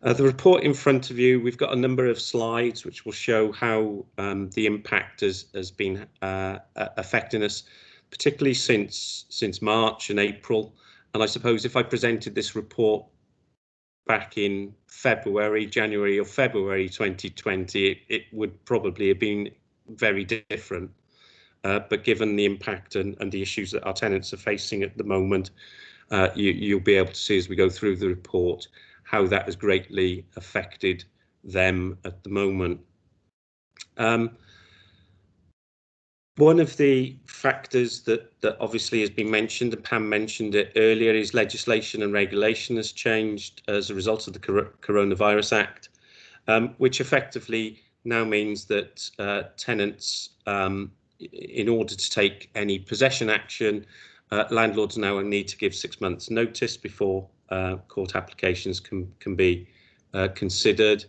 The report in front of you, we've got a number of slides which will show how the impact has been affecting us, particularly since March and April. And I suppose if I presented this report back in January or February 2020, it would probably have been very different. But given the impact and the issues that our tenants are facing at the moment, you'll be able to see as we go through the report how that has greatly affected them at the moment. One of the factors that obviously has been mentioned, and Pam mentioned it earlier, is legislation and regulation has changed as a result of the Coronavirus Act, which effectively now means that tenants, in order to take any possession action, landlords now need to give 6 months notice before court applications can be considered.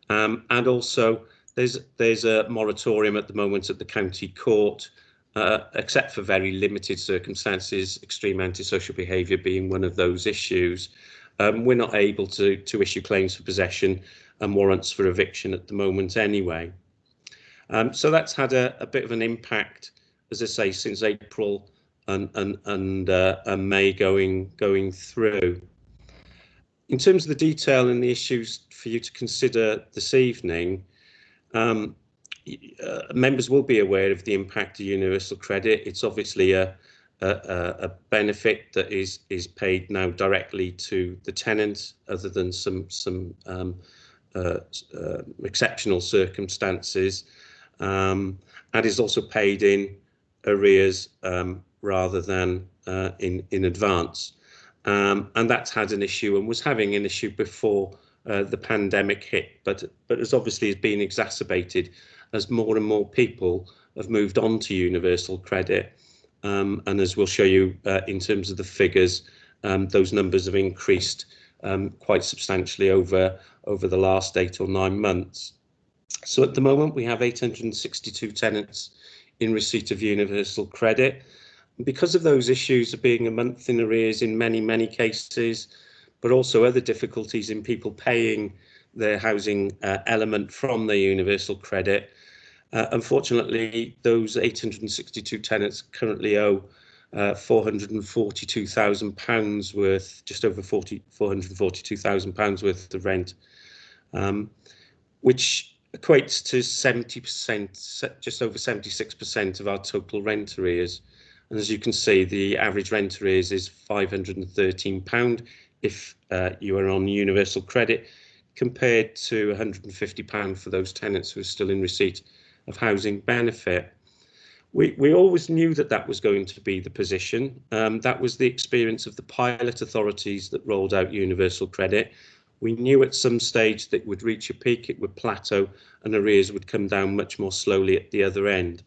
And also there's a moratorium at the moment at the county court, except for very limited circumstances, extreme antisocial behaviour being one of those issues. We're not able to issue claims for possession and warrants for eviction at the moment anyway. So that's had a bit of an impact, as I say, since April and May going through. In terms of the detail and the issues for you to consider this evening, members will be aware of the impact of universal credit. It's obviously a benefit that is paid now directly to the tenant, other than some exceptional circumstances, and is also paid in arrears rather than in advance. And that's had an issue and was having an issue before the pandemic hit, but has obviously been exacerbated as more and more people have moved on to universal credit. And as we'll show you in terms of the figures, those numbers have increased quite substantially over the last 8 or 9 months. So at the moment we have 862 tenants in receipt of universal credit. Because of those issues of being a month in arrears in many cases, but also other difficulties in people paying their housing element from their universal credit, unfortunately, those 862 tenants currently owe £442,000 worth, just over £442,000 worth of rent, which equates to 70%, just over 76% of our total rent arrears. And as you can see, the average rent arrears is £513 if you are on universal credit, compared to £150 for those tenants who are still in receipt of housing benefit. We always knew that was going to be the position. That was the experience of the pilot authorities that rolled out universal credit. We knew at some stage that it would reach a peak, it would plateau, and arrears would come down much more slowly at the other end.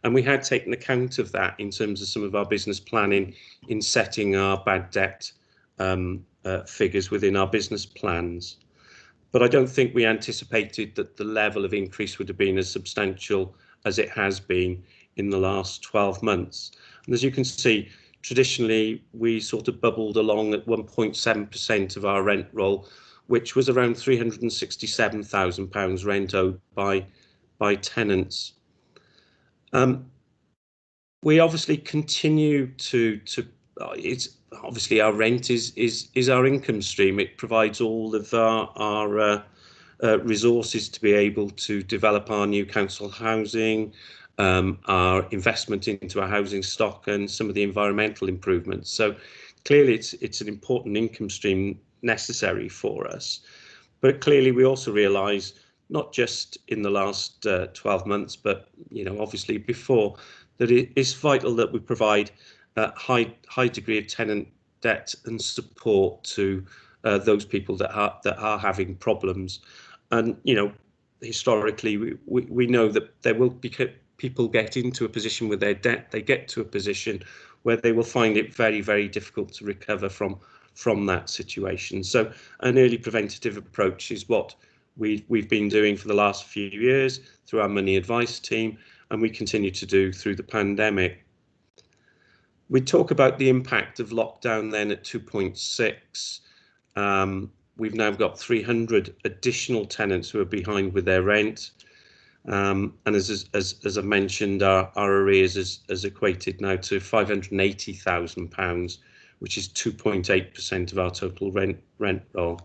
And we had taken account of that in terms of some of our business planning in setting our bad debt figures within our business plans. But I don't think we anticipated that the level of increase would have been as substantial as it has been in the last 12 months. And as you can see, traditionally, we sort of bubbled along at 1.7% of our rent roll, which was around £367,000 rent owed by tenants. We obviously continue to it's obviously our rent is our income stream. It provides all of our resources to be able to develop our new council housing, our investment into our housing stock, and some of the environmental improvements. So clearly it's an important income stream necessary for us. But clearly we also realise, not just in the last 12 months, but obviously before, that it is vital that we provide a high degree of tenant debt and support to those people that are having problems. And historically we know that there will be people get into a position with their debt, they get to a position where they will find it very difficult to recover from that situation. So an early preventative approach is what we've been doing for the last few years through our money advice team, and we continue to do through the pandemic. We talk about the impact of lockdown then at 2.6. We've now got 300 additional tenants who are behind with their rent. And as I mentioned, our arrears has equated now to £580,000, which is 2.8% of our total rent roll.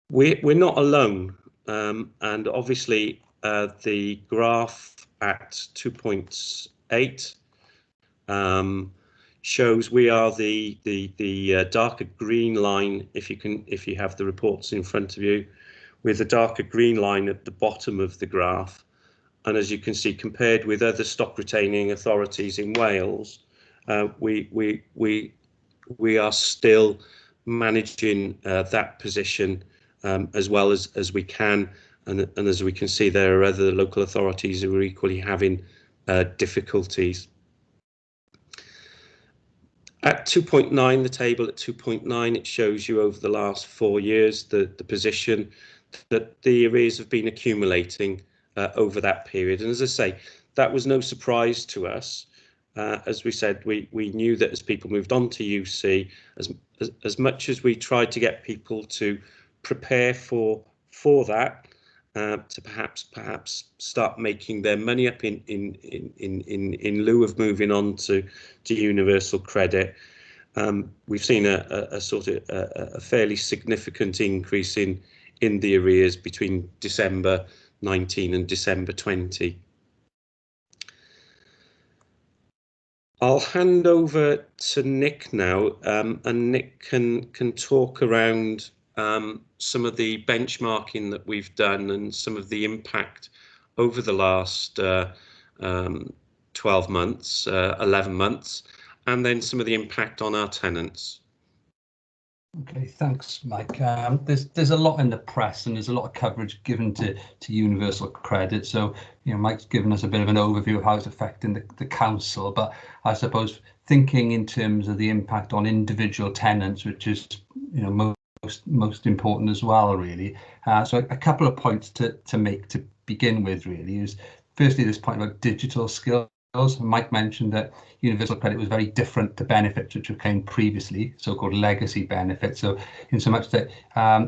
We're not alone, and obviously the graph at 2.8 shows we are the darker green line, if you have the reports in front of you, with the darker green line at the bottom of the graph. And as you can see, compared with other stock retaining authorities in Wales, we are still managing that position as well as we can, and as we can see, there are other local authorities who are equally having difficulties. At 2.9, the table at 2.9, it shows you over the last 4 years the position that the arrears have been accumulating over that period. And as I say, that was no surprise to us. As we said, we knew that as people moved on to UC, as much as we tried to get people to prepare for that, to perhaps start making their money up in lieu of moving on to universal credit, we've seen a sort of a fairly significant increase in the arrears between December 19 and December 20. I'll hand over to Nick now, and Nick can talk around some of the benchmarking that we've done and some of the impact over the last 12 months, 11 months, and then some of the impact on our tenants. Okay, thanks, Mike. There's a lot in the press and there's a lot of coverage given to universal credit. So, Mike's given us a bit of an overview of how it's affecting the council. But I suppose thinking in terms of the impact on individual tenants, which is, most important as well, really. So a couple of points to make to begin with, really, is firstly this point about digital skills. Mike mentioned that universal credit was very different to benefits which were claimed previously, so-called legacy benefits. So in so much that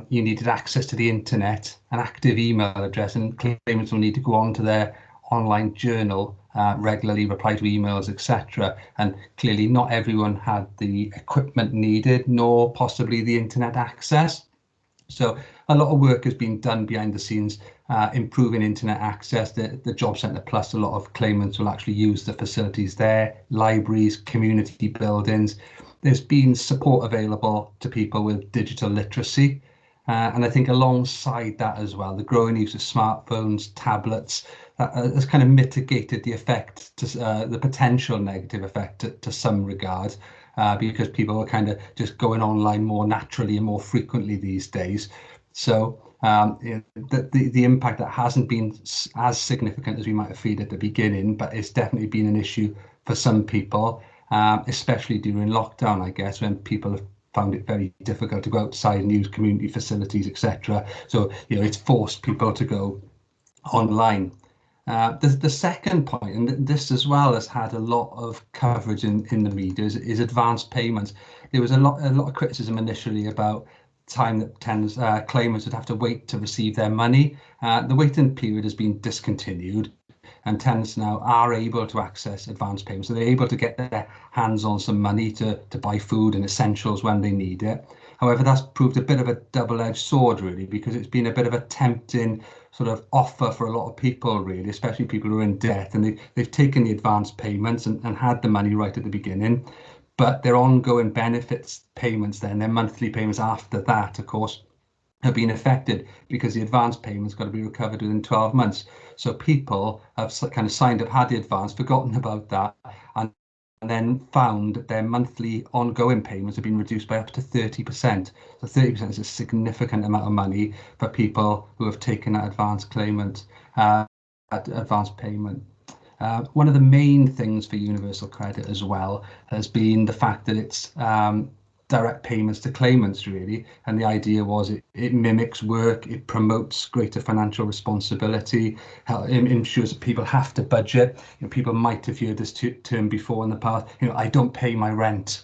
you needed access to the internet, an active email address, and claimants will need to go on to their online journal, regularly reply to emails, etc. And clearly not everyone had the equipment needed, nor possibly the internet access. So a lot of work has been done behind the scenes, improving internet access. The Job Centre Plus, a lot of claimants will actually use the facilities there, libraries, community buildings. There's been support available to people with digital literacy. And I think alongside that as well, the growing use of smartphones, tablets, has kind of mitigated the effect, the potential negative effect to some regard. Because people are kind of just going online more naturally and more frequently these days. So the impact that hasn't been as significant as we might have feared at the beginning, but it's definitely been an issue for some people, especially during lockdown, I guess, when people have found it very difficult to go outside and use community facilities, etc. So, it's forced people to go online. The second point, and this as well has had a lot of coverage in the media, is advance payments. There was a lot of criticism initially about time that claimants would have to wait to receive their money. The waiting period has been discontinued, and tenants now are able to access advance payments. So they're able to get their hands on some money to buy food and essentials when they need it. However, that's proved a bit of a double-edged sword, really, because it's been a bit of a tempting sort of offer for a lot of people, really, especially people who are in debt, and they've taken the advance payments and had the money right at the beginning, but their ongoing benefits payments then, their monthly payments after that, of course, have been affected because the advance payments got to be recovered within 12 months. So people have kind of signed up, had the advance, forgotten about that, and then found that their monthly ongoing payments have been reduced by up to 30%. So 30% is a significant amount of money for people who have taken that advance payment. One of the main things for universal credit as well has been the fact that it's direct payments to claimants, really, and the idea was it mimics work, it promotes greater financial responsibility, it ensures that people have to budget. People might have heard this term before in the past, I don't pay my rent.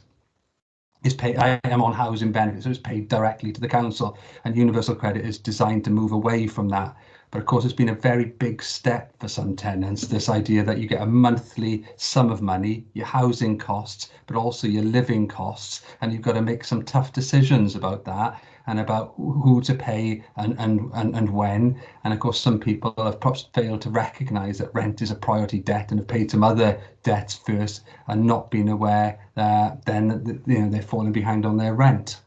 I am on housing benefits, so it's paid directly to the council, and universal credit is designed to move away from that. But of course, it's been a very big step for some tenants, this idea that you get a monthly sum of money, your housing costs, but also your living costs, and you've got to make some tough decisions about that and about who to pay and when. And of course, some people have perhaps failed to recognise that rent is a priority debt and have paid some other debts first and not been aware that then they're falling behind on their rent.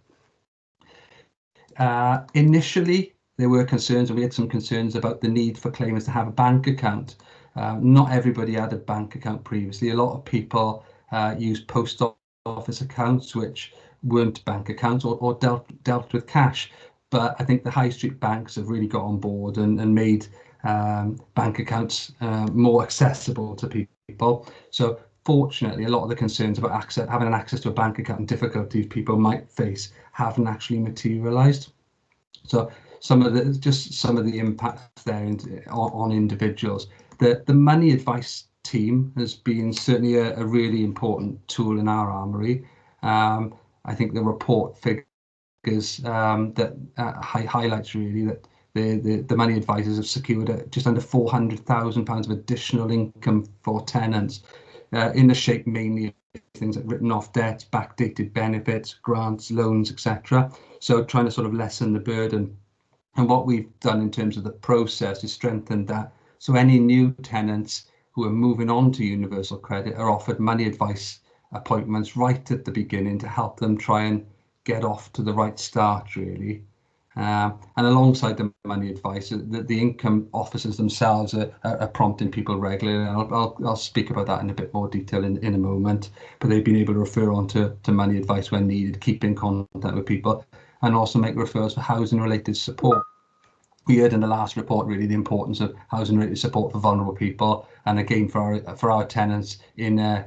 Initially, there were concerns, and we had some concerns about the need for claimants to have a bank account. Not everybody had a bank account previously. A lot of people used post office accounts, which weren't bank accounts or dealt with cash. But I think the high street banks have really got on board and made bank accounts more accessible to people. So fortunately, a lot of the concerns about having an access to a bank account and difficulties people might face haven't actually materialised. So some of the impacts there on individuals. The money advice team has been certainly a really important tool in our armoury. I think the report figures that highlights really that the money advisors have secured just under £400,000 of additional income for tenants, in the shape mainly of things like written off debts, backdated benefits, grants, loans, etc. So trying to sort of lessen the burden And what we've done in terms of the process is strengthened that. So any new tenants who are moving on to universal credit are offered money advice appointments right at the beginning to help them try and get off to the right start, really. And alongside the money advice, the income officers themselves are prompting people regularly. And I'll speak about that in a bit more detail in a moment. But they've been able to refer on to money advice when needed, keep in contact with people, and also make referrals for housing-related support. We heard in the last report really the importance of housing-related support for vulnerable people, and again for our tenants in a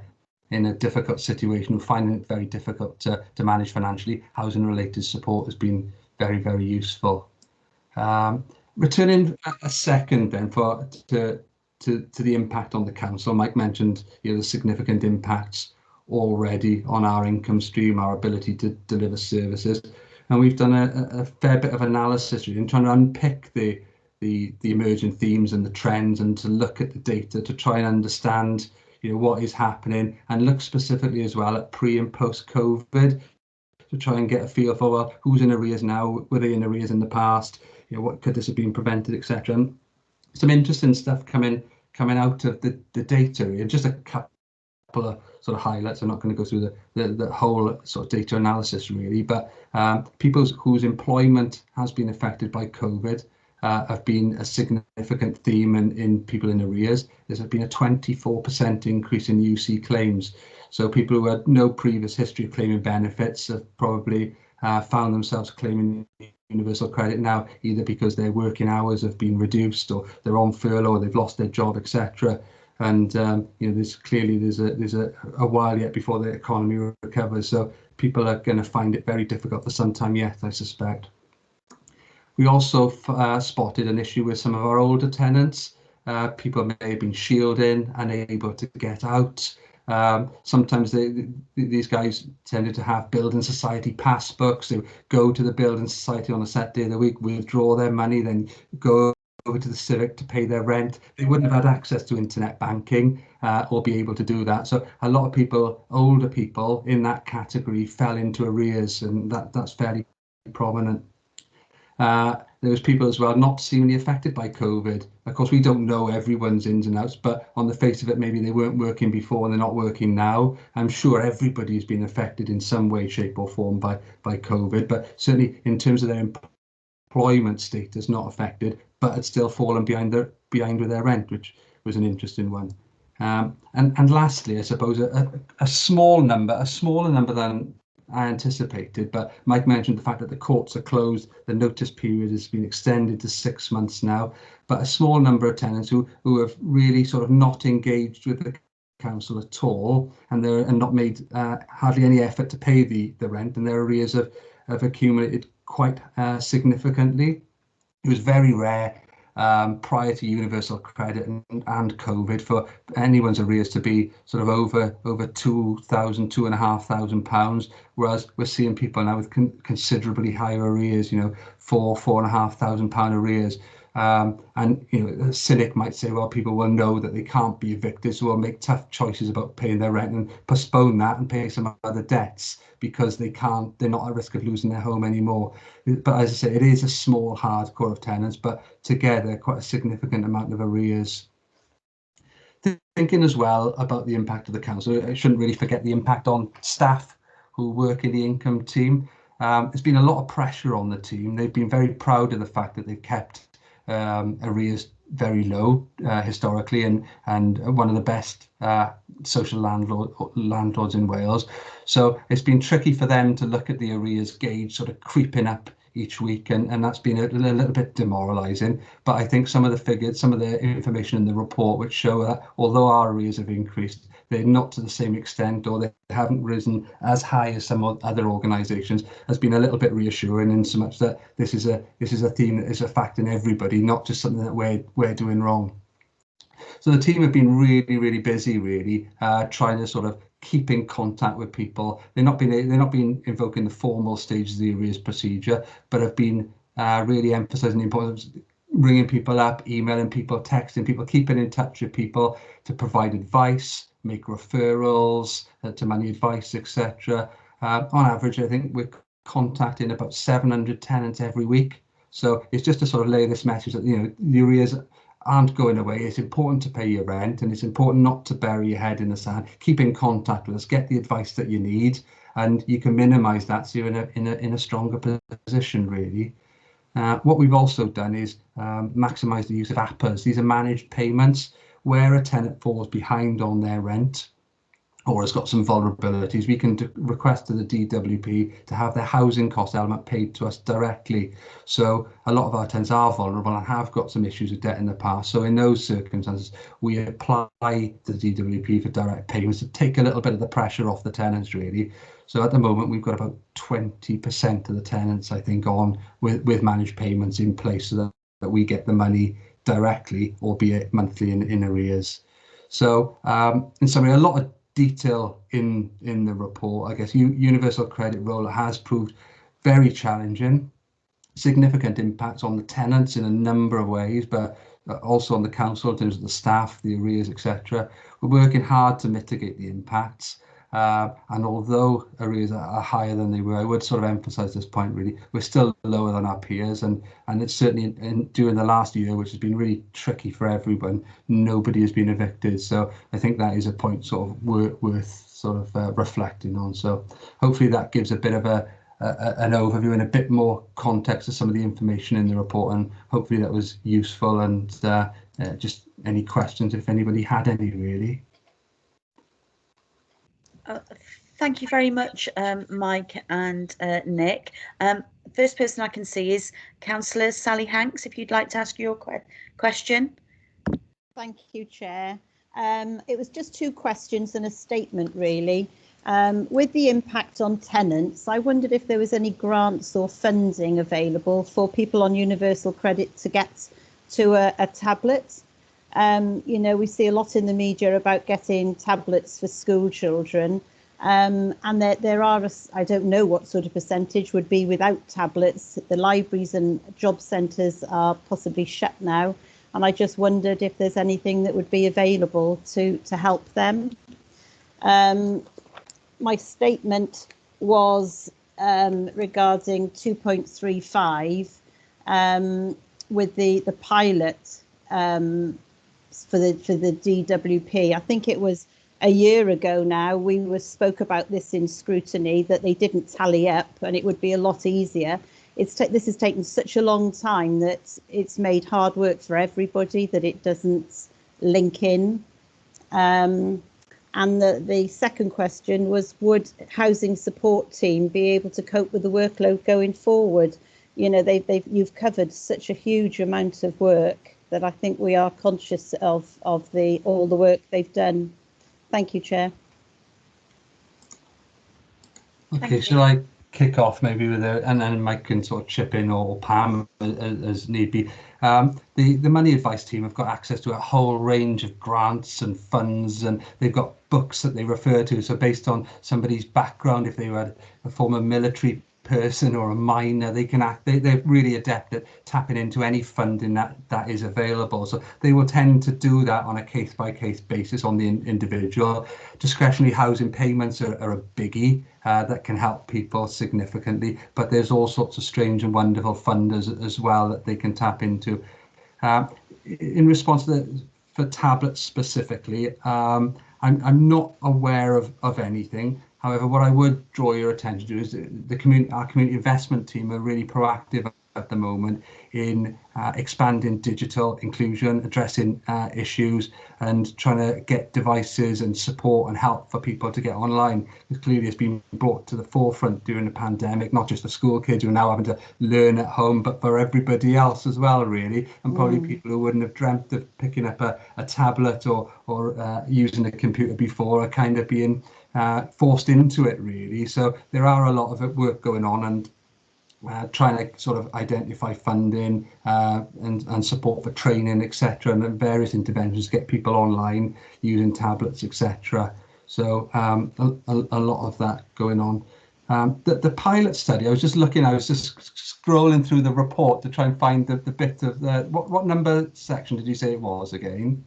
difficult situation who find it very difficult to manage financially. Housing-related support has been very, very useful. Returning a second then to the impact on the council. Mike mentioned the significant impacts already on our income stream, our ability to deliver services, and we've done a fair bit of analysis really in trying to unpick the emerging themes and the trends, and to look at the data to try and understand what is happening, and look specifically as well at pre and post COVID, to try and get a feel for, well, who's in arrears now, were they in arrears in the past, what could this have been prevented, etc. And some interesting stuff coming out of the data. Just a couple of sort of highlights. I'm not going to go through the whole sort of data analysis really, but people whose employment has been affected by COVID have been a significant theme in people in arrears. There's been a 24% increase in UC claims. So people who had no previous history of claiming benefits have probably found themselves claiming universal credit now, either because their working hours have been reduced, or they're on furlough, or they've lost their job, etc. And there's a while yet before the economy recovers. So people are going to find it very difficult for some time yet, I suspect. We also spotted an issue with some of our older tenants. People may have been shielding, unable to get out. Sometimes these guys tended to have building society passbooks. They go to the building society on a set day of the week, withdraw their money, then go over to the civic to pay their rent. They wouldn't have had access to internet banking or be able to do that. So a lot of people, older people in that category, fell into arrears, and that's fairly prominent. There was people as well not seemingly affected by COVID. Of course, we don't know everyone's ins and outs, but on the face of it, maybe they weren't working before and they're not working now. I'm sure everybody's been affected in some way, shape or form by COVID, but certainly in terms of their employment status, not affected, but had still fallen behind with their rent, which was an interesting one. And lastly, I suppose a smaller number than I anticipated, but Mike mentioned the fact that the courts are closed, the notice period has been extended to 6 months now, but a small number of tenants who have really sort of not engaged with the council at all, and not made hardly any effort to pay the rent, and their arrears have accumulated quite significantly. It was very rare prior to universal credit and COVID for anyone's arrears to be sort of over £2,500, whereas we're seeing people now with considerably higher arrears, £4,500 arrears. And a cynic might say, well, people will know that they can't be evicted, so we'll make tough choices about paying their rent and postpone that and pay some other debts because they're not at risk of losing their home anymore. But as I say, it is a small hardcore of tenants, but together quite a significant amount of arrears. Thinking as well about the impact of the council, I shouldn't really forget the impact on staff who work in the income team. There's been a lot of pressure on the team. They've been very proud of the fact that they've kept arrears very low historically, and one of the best social landlords in Wales. So it's been tricky for them to look at the arrears gauge sort of creeping up each week, and that's been a little bit demoralising. But I think some of the figures, some of the information in the report which show that although our arrears have increased, they're not to the same extent, or they haven't risen as high as some other organisations, has been a little bit reassuring, in so much that this is a theme that is affecting everybody, not just something that we're doing wrong. So the team have been really busy, trying to sort of keep in contact with people. They're not been invoking the formal stages of the arrears procedure, but have been really emphasising the importance of ringing people up, emailing people, texting people, keeping in touch with people to provide advice, make referrals to money advice, etc. On average, I think we're contacting about 700 tenants every week, So it's just to sort of lay this message that, you know, the arrears aren't going away. It's important to pay your rent, and it's important not to bury your head in the sand. Keep in contact with us, get the advice that you need, and you can minimise that so you're in a stronger position, really. What we've also done is maximise the use of APAs. These are managed payments where a tenant falls behind on their rent or has got some vulnerabilities. We can request to the DWP to have their housing cost element paid to us directly. So a lot of our tenants are vulnerable and have got some issues with debt in the past. So in those circumstances, we apply to the DWP for direct payments to take a little bit of the pressure off the tenants, really. So at the moment, we've got about 20% of the tenants, I think, on with managed payments in place so that we get the money directly, albeit monthly in arrears. So in summary, a lot of detail in the report. I guess universal credit rollout has proved very challenging, significant impacts on the tenants in a number of ways, but also on the council in terms of the staff, the arrears, etc. We're working hard to mitigate the impacts. And although arrears are higher than they were, I would sort of emphasise this point really, we're still lower than our peers, and it's certainly during the last year, which has been really tricky for everyone, nobody has been evicted. So I think that is a point sort of worth sort of reflecting on. So hopefully that gives a bit of an overview and a bit more context to some of the information in the report, and hopefully that was useful. And just any questions if anybody had any, really. Thank you very much, Mike and Nick. First person I can see is Councillor Sally Hanks, if you'd like to ask your question. Thank you, Chair. It was just two questions and a statement, really. With the impact on tenants, I wondered if there was any grants or funding available for people on universal credit to get to a tablet. You know, we see a lot in the media about getting tablets for school children, and there are, I don't know what sort of percentage would be without tablets. The libraries and job centres are possibly shut now, and I just wondered if there's anything that would be available to help them. My statement was regarding 2.35 with the pilot for the DWP. I think it was a year ago now. We spoke about this in Scrutiny, that they didn't tally up, and it would be a lot easier. This has taken such a long time that it's made hard work for everybody that it doesn't link in. And the second question was, would housing support team be able to cope with the workload going forward? You know, you've covered such a huge amount of work that I think we are conscious of all the work they've done. Thank you, Chair. Okay, shall I kick off maybe with and then Mike can sort of chip in, or Pam as need be. The money advice team have got access to a whole range of grants and funds, and they've got books that they refer to. So based on somebody's background, if they were a former military person or a miner, they're really adept at tapping into any funding that is available. So they will tend to do that on a case-by-case basis on the individual. Discretionary housing payments are a biggie that can help people significantly, but there's all sorts of strange and wonderful funders as well that they can tap into. In response to for tablets specifically, I'm not aware of anything. However, what I would draw your attention to is our community investment team are really proactive at the moment in expanding digital inclusion, addressing issues, and trying to get devices and support and help for people to get online. Because clearly it's been brought to the forefront during the pandemic, not just for school kids who are now having to learn at home, but for everybody else as well, really, and probably people who wouldn't have dreamt of picking up a tablet or using a computer before are kind of being forced into it, really. So there are a lot of work going on, and trying to sort of identify funding and support for training, etc., and various interventions to get people online using tablets, etc. So a lot of that going on. The pilot study, I was just scrolling through the report to try and find the bit of what number section did you say it was again?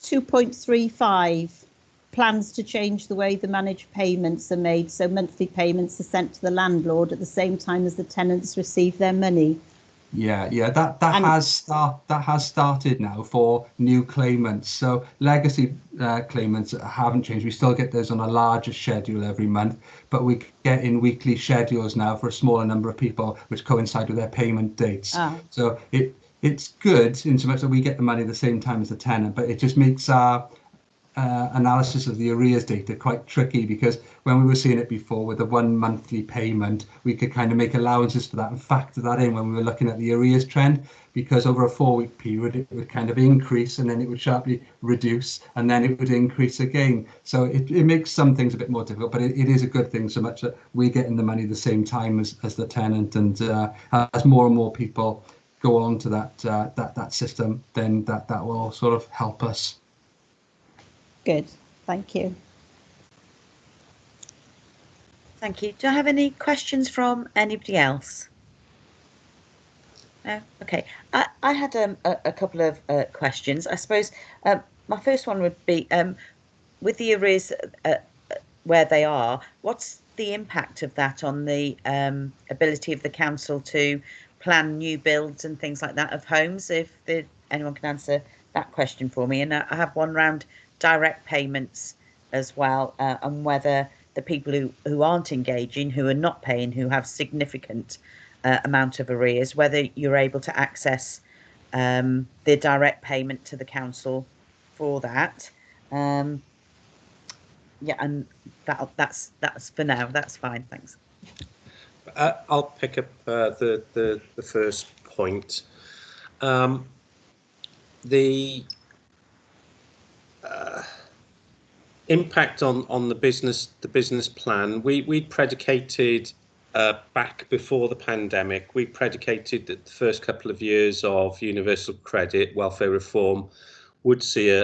2.35. Plans to change the way the managed payments are made, so monthly payments are sent to the landlord at the same time as the tenants receive their money. Yeah, that has started now for new claimants. So legacy claimants haven't changed. We still get those on a larger schedule every month, but we get in weekly schedules now for a smaller number of people, which coincide with their payment dates. So it's good in so much that we get the money at the same time as the tenant, but it just makes our analysis of the arrears data quite tricky, because when we were seeing it before with the 1 monthly payment, we could kind of make allowances for that and factor that in when we were looking at the arrears trend, because over a 4-week period it would kind of increase and then it would sharply reduce and then it would increase again. So it makes some things a bit more difficult, but it is a good thing so much that we're getting the money at the same time as the tenant, and as more and more people go on to that system, then that will sort of help us. Good, thank you. Thank you. Do I have any questions from anybody else? No? Okay. I had a couple of questions. I suppose my first one would be, with the arrears where they are, what's the impact of that on the ability of the council to plan new builds and things like that of homes? If anyone can answer that question for me. And I have one round direct payments as well, and whether the people who aren't engaging, who are not paying, who have significant amount of arrears, whether you're able to access the direct payment to the council for that. Yeah, and that's for now. That's fine, thanks. I'll pick up the first point. The impact on the business plan, we predicated back before the pandemic. We predicated that the first couple of years of universal credit welfare reform would see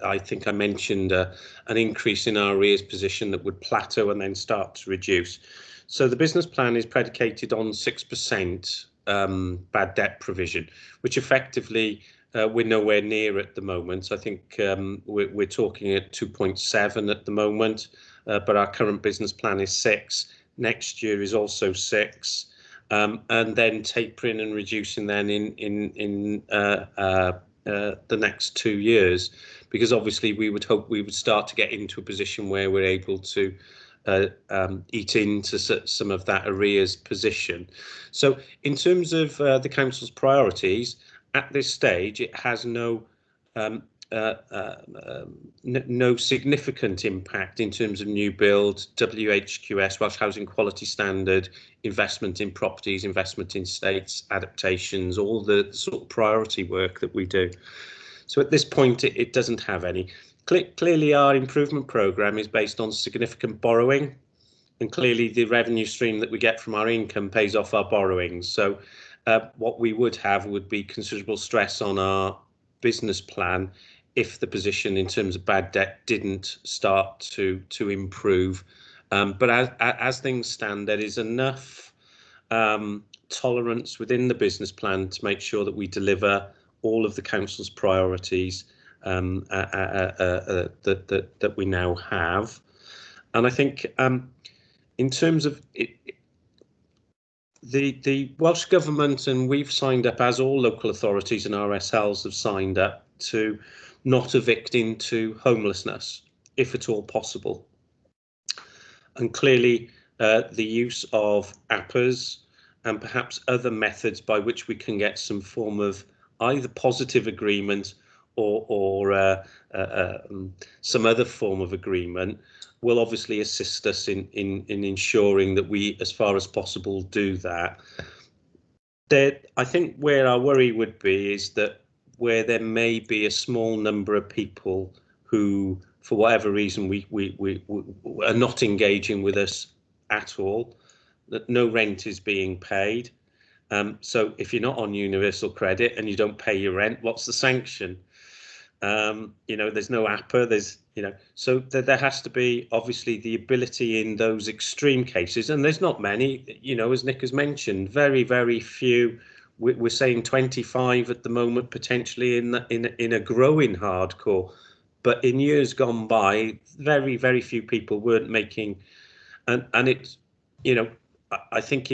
I think I mentioned an increase in our arrears position that would plateau and then start to reduce. So the business plan is predicated on 6% bad debt provision, which effectively we're nowhere near at the moment. I think we're talking at 2.7 at the moment, but our current business plan is 6. Next year is also 6, and then tapering and reducing then in the next 2 years, because obviously we would hope we would start to get into a position where we're able to eat into some of that arrears position. So in terms of the council's priorities, at this stage, it has no significant impact in terms of new build, WHQS, Welsh Housing Quality Standard, investment in properties, investment in estates, adaptations, all the sort of priority work that we do. So at this point, it doesn't have any. Clearly, our improvement programme is based on significant borrowing, and clearly the revenue stream that we get from our income pays off our borrowings. So what we would have would be considerable stress on our business plan if the position in terms of bad debt didn't start to improve. But as things stand, there is enough tolerance within the business plan to make sure that we deliver all of the council's priorities that we now have. And I think in terms of the Welsh Government, and we've signed up, as all local authorities and RSLs have signed up, to not evict into homelessness, if at all possible. And clearly the use of APAs and perhaps other methods by which we can get some form of either positive agreement or some other form of agreement will obviously assist us in ensuring that we, as far as possible, do that. I think where our worry would be is that where there may be a small number of people who, for whatever reason, we are not engaging with us at all, that no rent is being paid. So if you're not on universal credit and you don't pay your rent, what's the sanction? There's no APA, so there has to be obviously the ability in those extreme cases, and there's not many, as Nick has mentioned, very, very few. We're saying 25 at the moment, potentially in a growing hardcore, but in years gone by, very, very few people weren't making, and it's, I think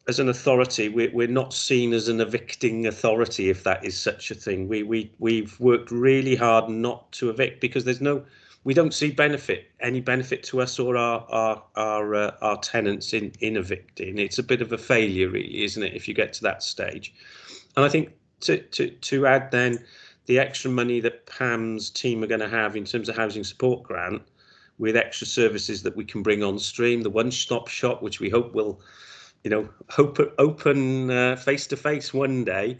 as an authority, we're not seen as an evicting authority, if that is such a thing. We've worked really hard not to evict, because we don't see any benefit to us or our tenants in evicting. It's a bit of a failure, really, isn't it, if you get to that stage? And I think to add then the extra money that Pam's team are going to have in terms of housing support grant, with extra services that we can bring on stream, the one-stop shop, which we hope will, open face to face one day,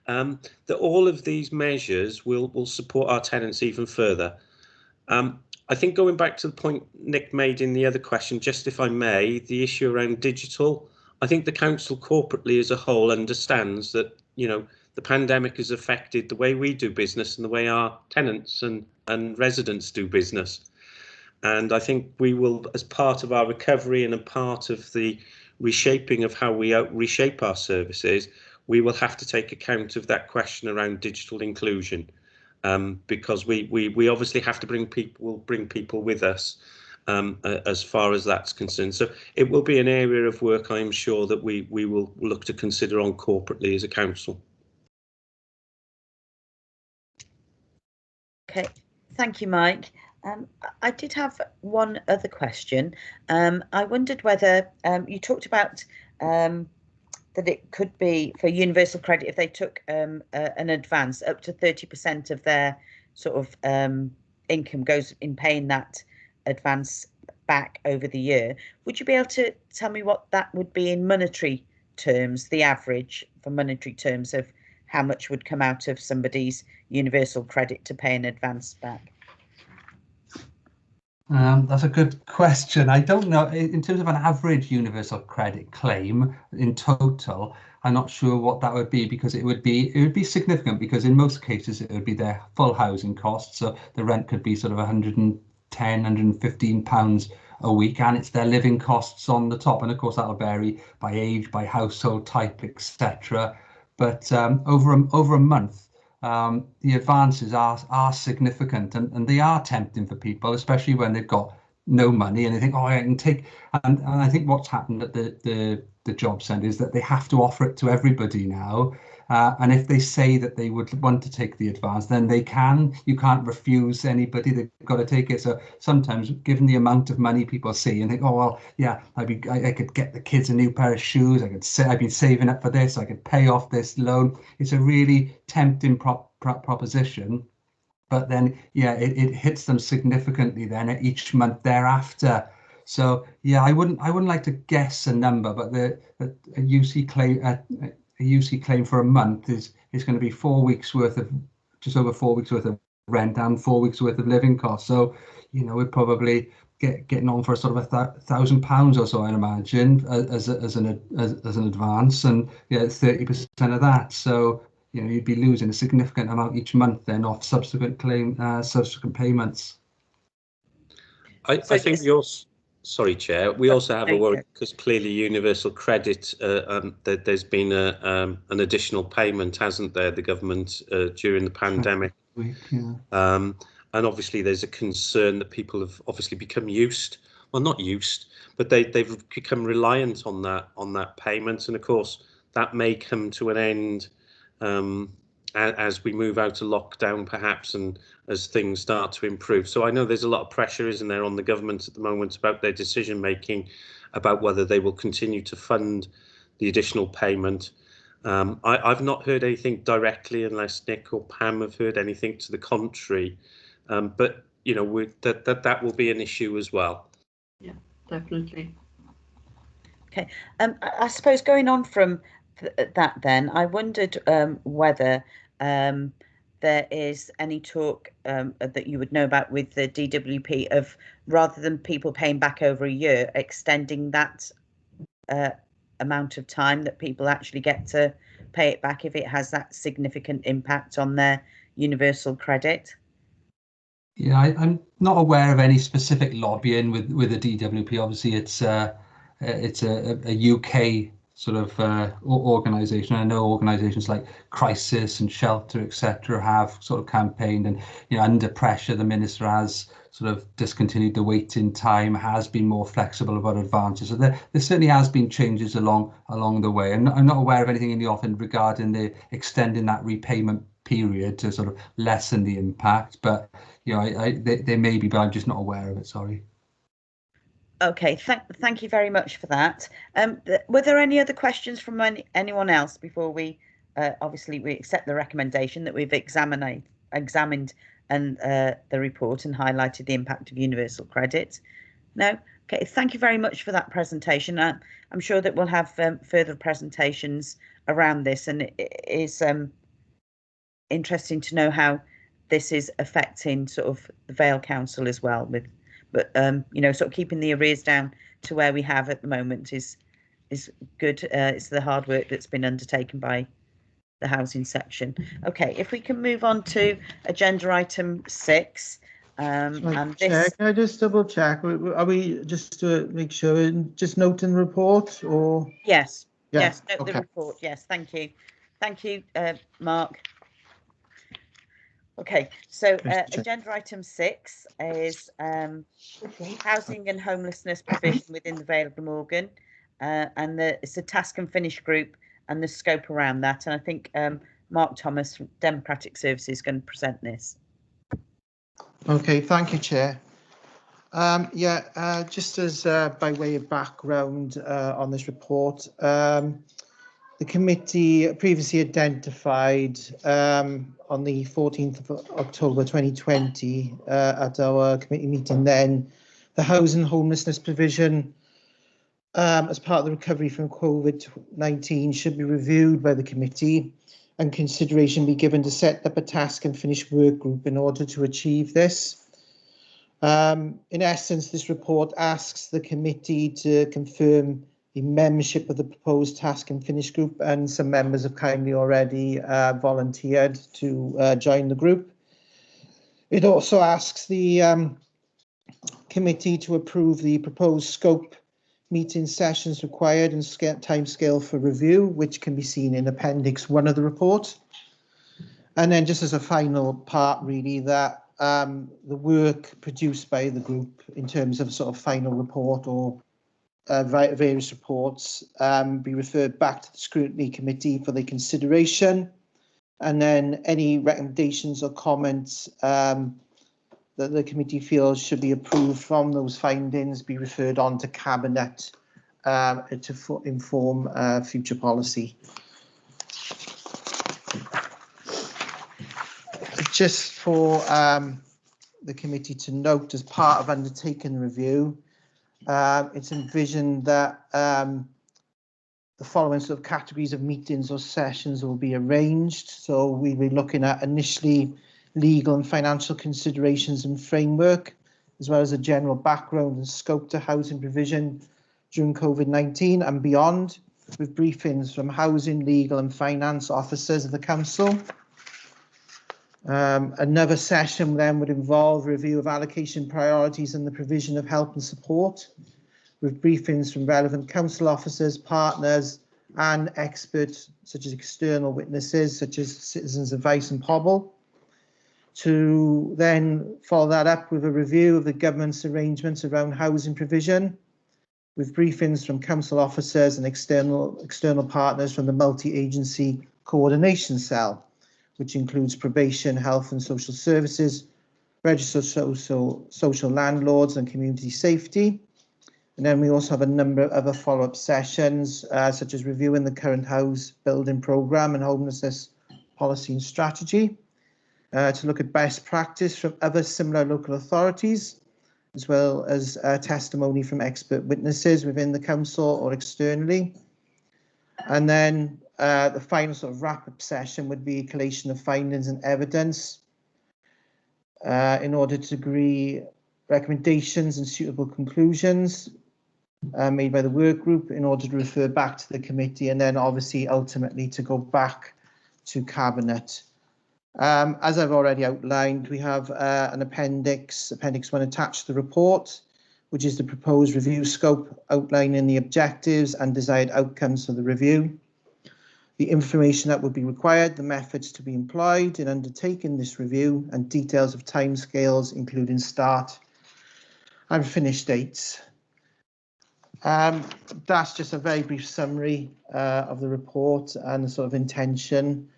that all of these measures will support our tenants even further. I think going back to the point Nick made in the other question, just if I may, the issue around digital, I think the council corporately as a whole understands that, the pandemic has affected the way we do business and the way our tenants and residents do business. And I think we will, as part of our recovery and a part of the reshaping of how we reshape our services, we will have to take account of that question around digital inclusion, because we obviously have to bring people with us as far as that's concerned. So it will be an area of work, I'm sure, that we will look to consider on corporately as a council. Okay, thank you, Mike. I did have one other question. I wondered whether you talked about that it could be for universal credit if they took an advance up to 30% of their sort of income goes in paying that advance back over the year. Would you be able to tell me what that would be in monetary terms, the average for monetary terms of how much would come out of somebody's universal credit to pay an advance back? That's a good question. I don't know, in terms of an average universal credit claim in total, I'm not sure what that would be, because it would be significant, because in most cases it would be their full housing costs. So the rent could be sort of £110, £115 a week, and it's their living costs on the top. And of course that'll vary by age, by household type, etc. But over a month, the advances are significant, and they are tempting for people, especially when they've got no money and they think, oh, I can take. And I think what's happened at the job centre is that they have to offer it to everybody now. And if they say that they would want to take the advance, then they can. You can't refuse anybody. They've got to take it. So sometimes, given the amount of money people see and think, oh well, yeah, I could get the kids a new pair of shoes. I've been saving up for this. I could pay off this loan. It's a really tempting proposition. But then, yeah, it hits them significantly then at each month thereafter. So yeah, I wouldn't like to guess a number, but a UC claim for a month is going to be 4 weeks worth of, just over 4 weeks worth of rent and 4 weeks worth of living costs. So we're probably getting on for sort of £1,000 or so, I imagine, as an advance, and yeah, 30% of that. So you'd be losing a significant amount each month then off subsequent payments. I think sorry, Chair. We also have a worry because clearly universal credit, there's been an additional payment, hasn't there, the government during the pandemic. And obviously there's a concern that people have obviously become not used, but they've become reliant on that payment. And of course, that may come to an end as we move out of lockdown, perhaps, and as things start to improve. So I know there's a lot of pressure, isn't there, on the government at the moment about their decision making about whether they will continue to fund the additional payment. I've not heard anything directly, unless Nick or Pam have heard anything to the contrary. But that will be an issue as well. Yeah, definitely. Okay, I suppose going on from that, then I wondered whether there is any talk that you would know about with the DWP of, rather than people paying back over a year, extending that amount of time that people actually get to pay it back if it has that significant impact on their universal credit. Yeah, I'm not aware of any specific lobbying with the DWP. Obviously, it's a UK sort of organisation. I know organisations like Crisis and Shelter, etc., have sort of campaigned, and under pressure, the minister has sort of discontinued the waiting time, has been more flexible about advances. So there certainly has been changes along the way. And I'm not aware of anything in the offing regarding the extending that repayment period to sort of lessen the impact. But you know, there may be, but I'm just not aware of it. Sorry. Okay, thank you very much for that. Were there any other questions from anyone else before we obviously we accept the recommendation that we've examined and the report and highlighted the impact of universal credit? No? Okay, thank you very much for that presentation. I'm sure that we'll have further presentations around this, and it is interesting to know how this is affecting sort of the Vale Council as well. But you know, sort of keeping the arrears down to where we have at the moment is good. It's the hard work that's been undertaken by the housing section. Okay, if we can move on to agenda item 6. And this... Can I just double check? Are we just to make sure, just noting the report or? Yes, yeah. Yes, note okay. the report. Yes, thank you. Thank you, Mark. Okay, so agenda item 6 is housing and homelessness provision within the Vale of Glamorgan, and it's a task and finish group and the scope around that. And I think Mark Thomas from Democratic Services is going to present this. Okay, thank you, Chair. Just as by way of background on this report, the committee previously identified on the 14th of October 2020 at our committee meeting then, the housing homelessness provision as part of the recovery from COVID-19 should be reviewed by the committee and consideration be given to set up a task and finish work group in order to achieve this. In essence, this report asks the committee to confirm the membership of the proposed task and finish group, and some members have kindly already volunteered to join the group. It also asks the committee to approve the proposed scope, meeting sessions required and timescale for review, which can be seen in Appendix 1 of the report. And then just as a final part, really, that the work produced by the group in terms of sort of final report or various reports be referred back to the Scrutiny Committee for their consideration, and then any recommendations or comments that the committee feels should be approved from those findings be referred on to Cabinet to inform future policy. Just for the committee to note, as part of undertaking the review, it's envisioned that the following sort of categories of meetings or sessions will be arranged. So we'll be looking at initially legal and financial considerations and framework, as well as a general background and scope to housing provision during COVID-19 and beyond, with briefings from housing, legal and finance officers of the council. Another session then would involve review of allocation priorities and the provision of help and support, with briefings from relevant council officers, partners and experts such as external witnesses such as Citizens Advice and Pobble, to then follow that up with a review of the government's arrangements around housing provision, with briefings from council officers and external partners from the multi-agency coordination cell, which includes probation, health and social services, registered social landlords and community safety. And then we also have a number of other follow-up sessions, such as reviewing the current house building programme and homelessness policy and strategy, to look at best practice from other similar local authorities, as well as testimony from expert witnesses within the council or externally. And then the final sort of wrap-up session would be a collation of findings and evidence in order to agree recommendations and suitable conclusions made by the work group in order to refer back to the committee, and then obviously ultimately to go back to Cabinet. As I've already outlined, we have an appendix 1 attached to the report, which is the proposed review scope outlining the objectives and desired outcomes for the review, the information that would be required, the methods to be employed in undertaking this review, and details of timescales, including start, and finish dates. That's just a very brief summary of the report and the sort of intention.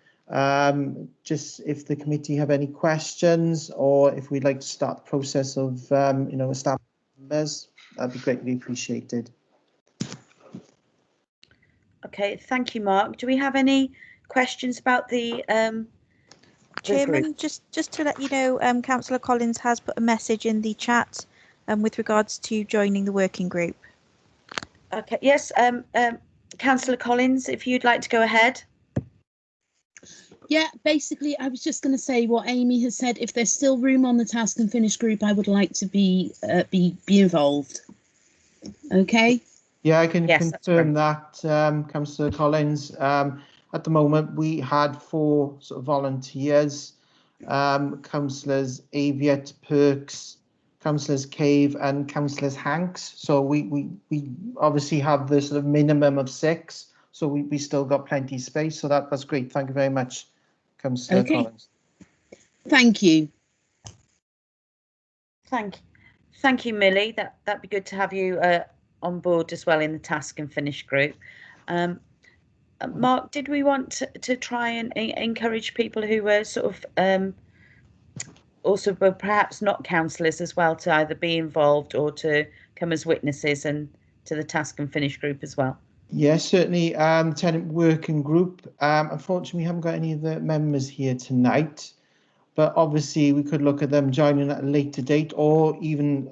Just if the committee have any questions, or if we'd like to start the process of establishing members, that'd be greatly appreciated. Okay, thank you, Mark. Do we have any questions about the Chairman, just to let you know, Councillor Collins has put a message in the chat with regards to joining the working group. Okay, yes, Councillor Collins, if you'd like to go ahead. Yeah, basically, I was just going to say what Amy has said. If there's still room on the task and finish group, I would like to be involved. Okay. Yeah, I can confirm that, Councillor Collins. At the moment, we had 4 sort of volunteers, Councillors Aviat, Perks, Councillors Cave and Councillors Hanks. So we obviously have the sort of minimum of 6. So we still got plenty of space. So that's great. Thank you very much, Councillor Collins. Thank you. Thank you, Millie. That'd be good to have you on board as well in the task and finish group. Mark, did we want to try and encourage people who were sort of also were perhaps not councillors as well to either be involved or to come as witnesses and to the task and finish group as well? Yes, certainly. Tenant working group. Unfortunately, we haven't got any of the members here tonight, but obviously we could look at them joining at a later date, or even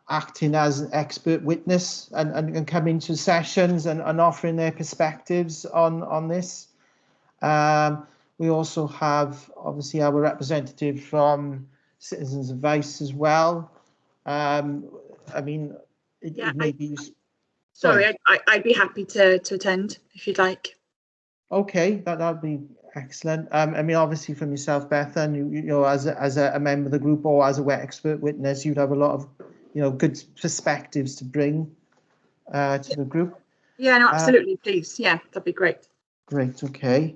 acting as an expert witness and coming to sessions and offering their perspectives on this. We also have obviously our representative from Citizens Advice as well. I mean, it may be. Sorry, I'd be happy to attend if you'd like. Okay, that'd be excellent. I mean, obviously from yourself, Bethan, you know, as a member of the group or as a wet expert witness, you'd have a lot of, you know, good perspectives to bring to the group. Yeah, no, absolutely, please. Yeah, that'd be great. Great. Okay.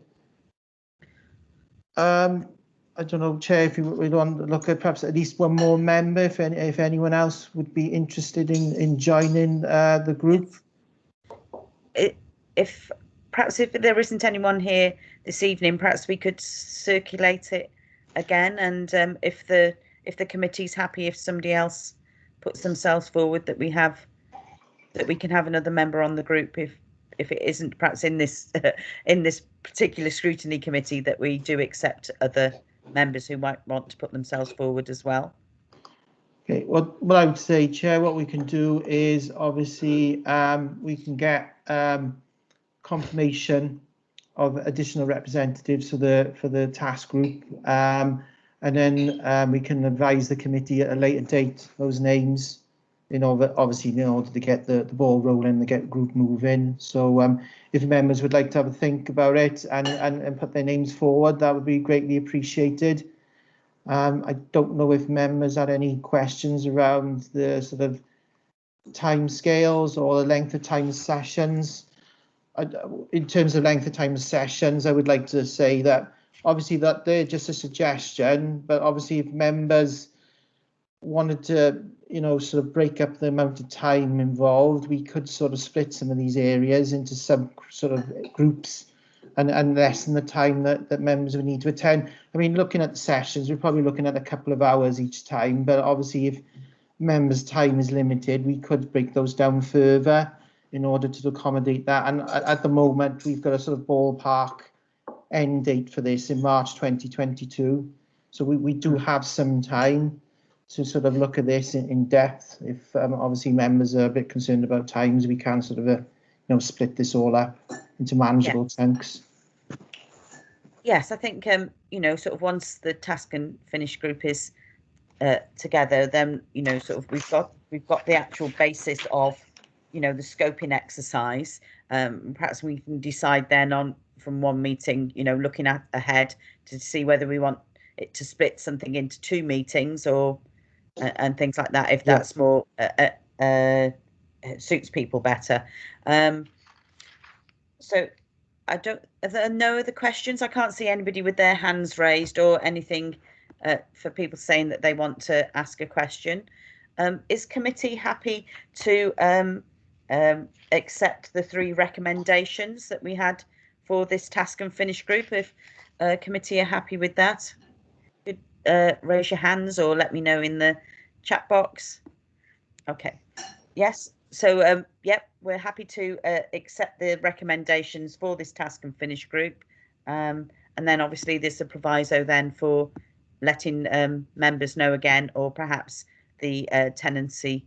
I don't know, Chair, if you would want to look at perhaps at least one more member, if anyone else would be interested in joining the group. If there isn't anyone here this evening, perhaps we could circulate it again, and if the committee's happy, if somebody else puts themselves forward, that we can have another member on the group. If it isn't perhaps in this in this particular scrutiny committee, that we do accept other members who might want to put themselves forward as well. Okay, what I would say, Chair, what we can do is obviously we can get confirmation of additional representatives for the task group, and then we can advise the committee at a later date those names, obviously in order to get the ball rolling, to get group moving. So if members would like to have a think about it and put their names forward, that would be greatly appreciated. I don't know if members had any questions around the sort of time scales or the length of time sessions. In terms of length of time sessions, I would like to say that obviously that they're just a suggestion, but obviously if members wanted to, sort of break up the amount of time involved, we could sort of split some of these areas into some sort of groups and lessen the time that members would need to attend. I mean, looking at the sessions, we're probably looking at a couple of hours each time, but obviously if members' time is limited, we could break those down further in order to accommodate that. And at the moment, we've got a sort of ballpark end date for this in March 2022. So we do have some time to sort of look at this in depth. If obviously members are a bit concerned about times, we can sort of split this all up into manageable chunks. Yes, I think sort of once the task and finish group is together, then sort of we've got the actual basis of the scoping exercise. Perhaps we can decide then on from one meeting, looking ahead to see whether we want it to split something into 2 meetings or and things like that, if that's more suits people better. So are there no other questions? I can't see anybody with their hands raised or anything for people saying that they want to ask a question. Is committee happy to accept the 3 recommendations that we had for this task and finish group? If committee are happy with that, raise your hands or let me know in the chat box. Okay, yes, so yep, we're happy to accept the recommendations for this task and finish group, and then obviously there's a proviso then for letting members know again, or perhaps the tenancy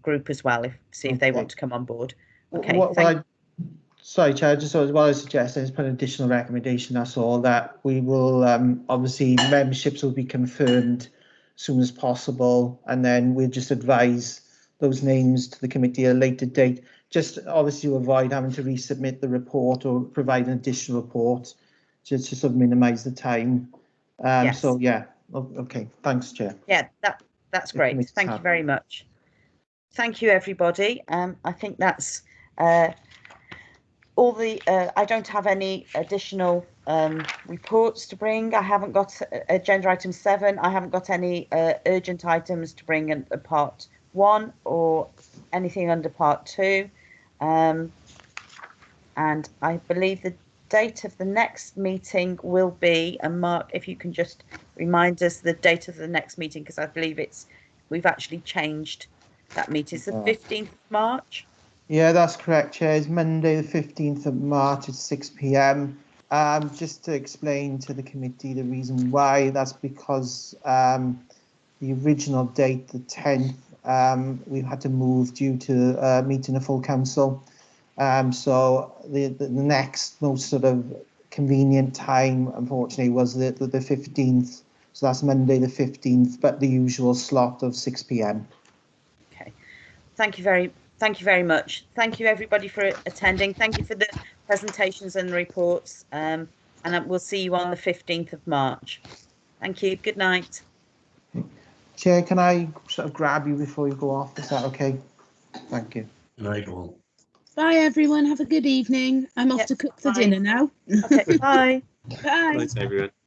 group as well, if they want to come on board. Okay. Sorry, Chair, just what I suggest is put an additional recommendation, that's all, that we will, obviously memberships will be confirmed as soon as possible, and then we'll just advise those names to the committee at a later date, just obviously to avoid having to resubmit the report or provide an additional report, just to sort of minimise the time. Yes. So yeah, okay, thanks, Chair. Yeah, that's great. Thank you very much. Thank you, everybody. I think that's all the, I don't have any additional reports to bring. I haven't got agenda item 7. I haven't got any urgent items to bring in part 1 or anything under part 2. And I believe the date of the next meeting will be, and Mark, if you can just remind us the date of the next meeting, because I believe we've actually changed that meeting. It's the 15th of March. Yeah, that's correct, Chair. It's Monday, the 15th of March at 6 p.m. Just to explain to the committee the reason why, that's because the original date, the 10th, we've had to move due to meeting a full council. So the next most sort of convenient time, unfortunately, was the 15th. So that's Monday the 15th, but the usual slot of 6 p.m. Okay, thank you very much. Thank you everybody for attending. Thank you for the presentations and the reports. And we'll see you on the 15th of March. Thank you. Good night. Chair, can I sort of grab you before you go off? Is that okay? Thank you. Good night, all. Bye, everyone. Have a good evening. I'm off to cook for dinner now. Okay, bye. Bye. Night, everyone.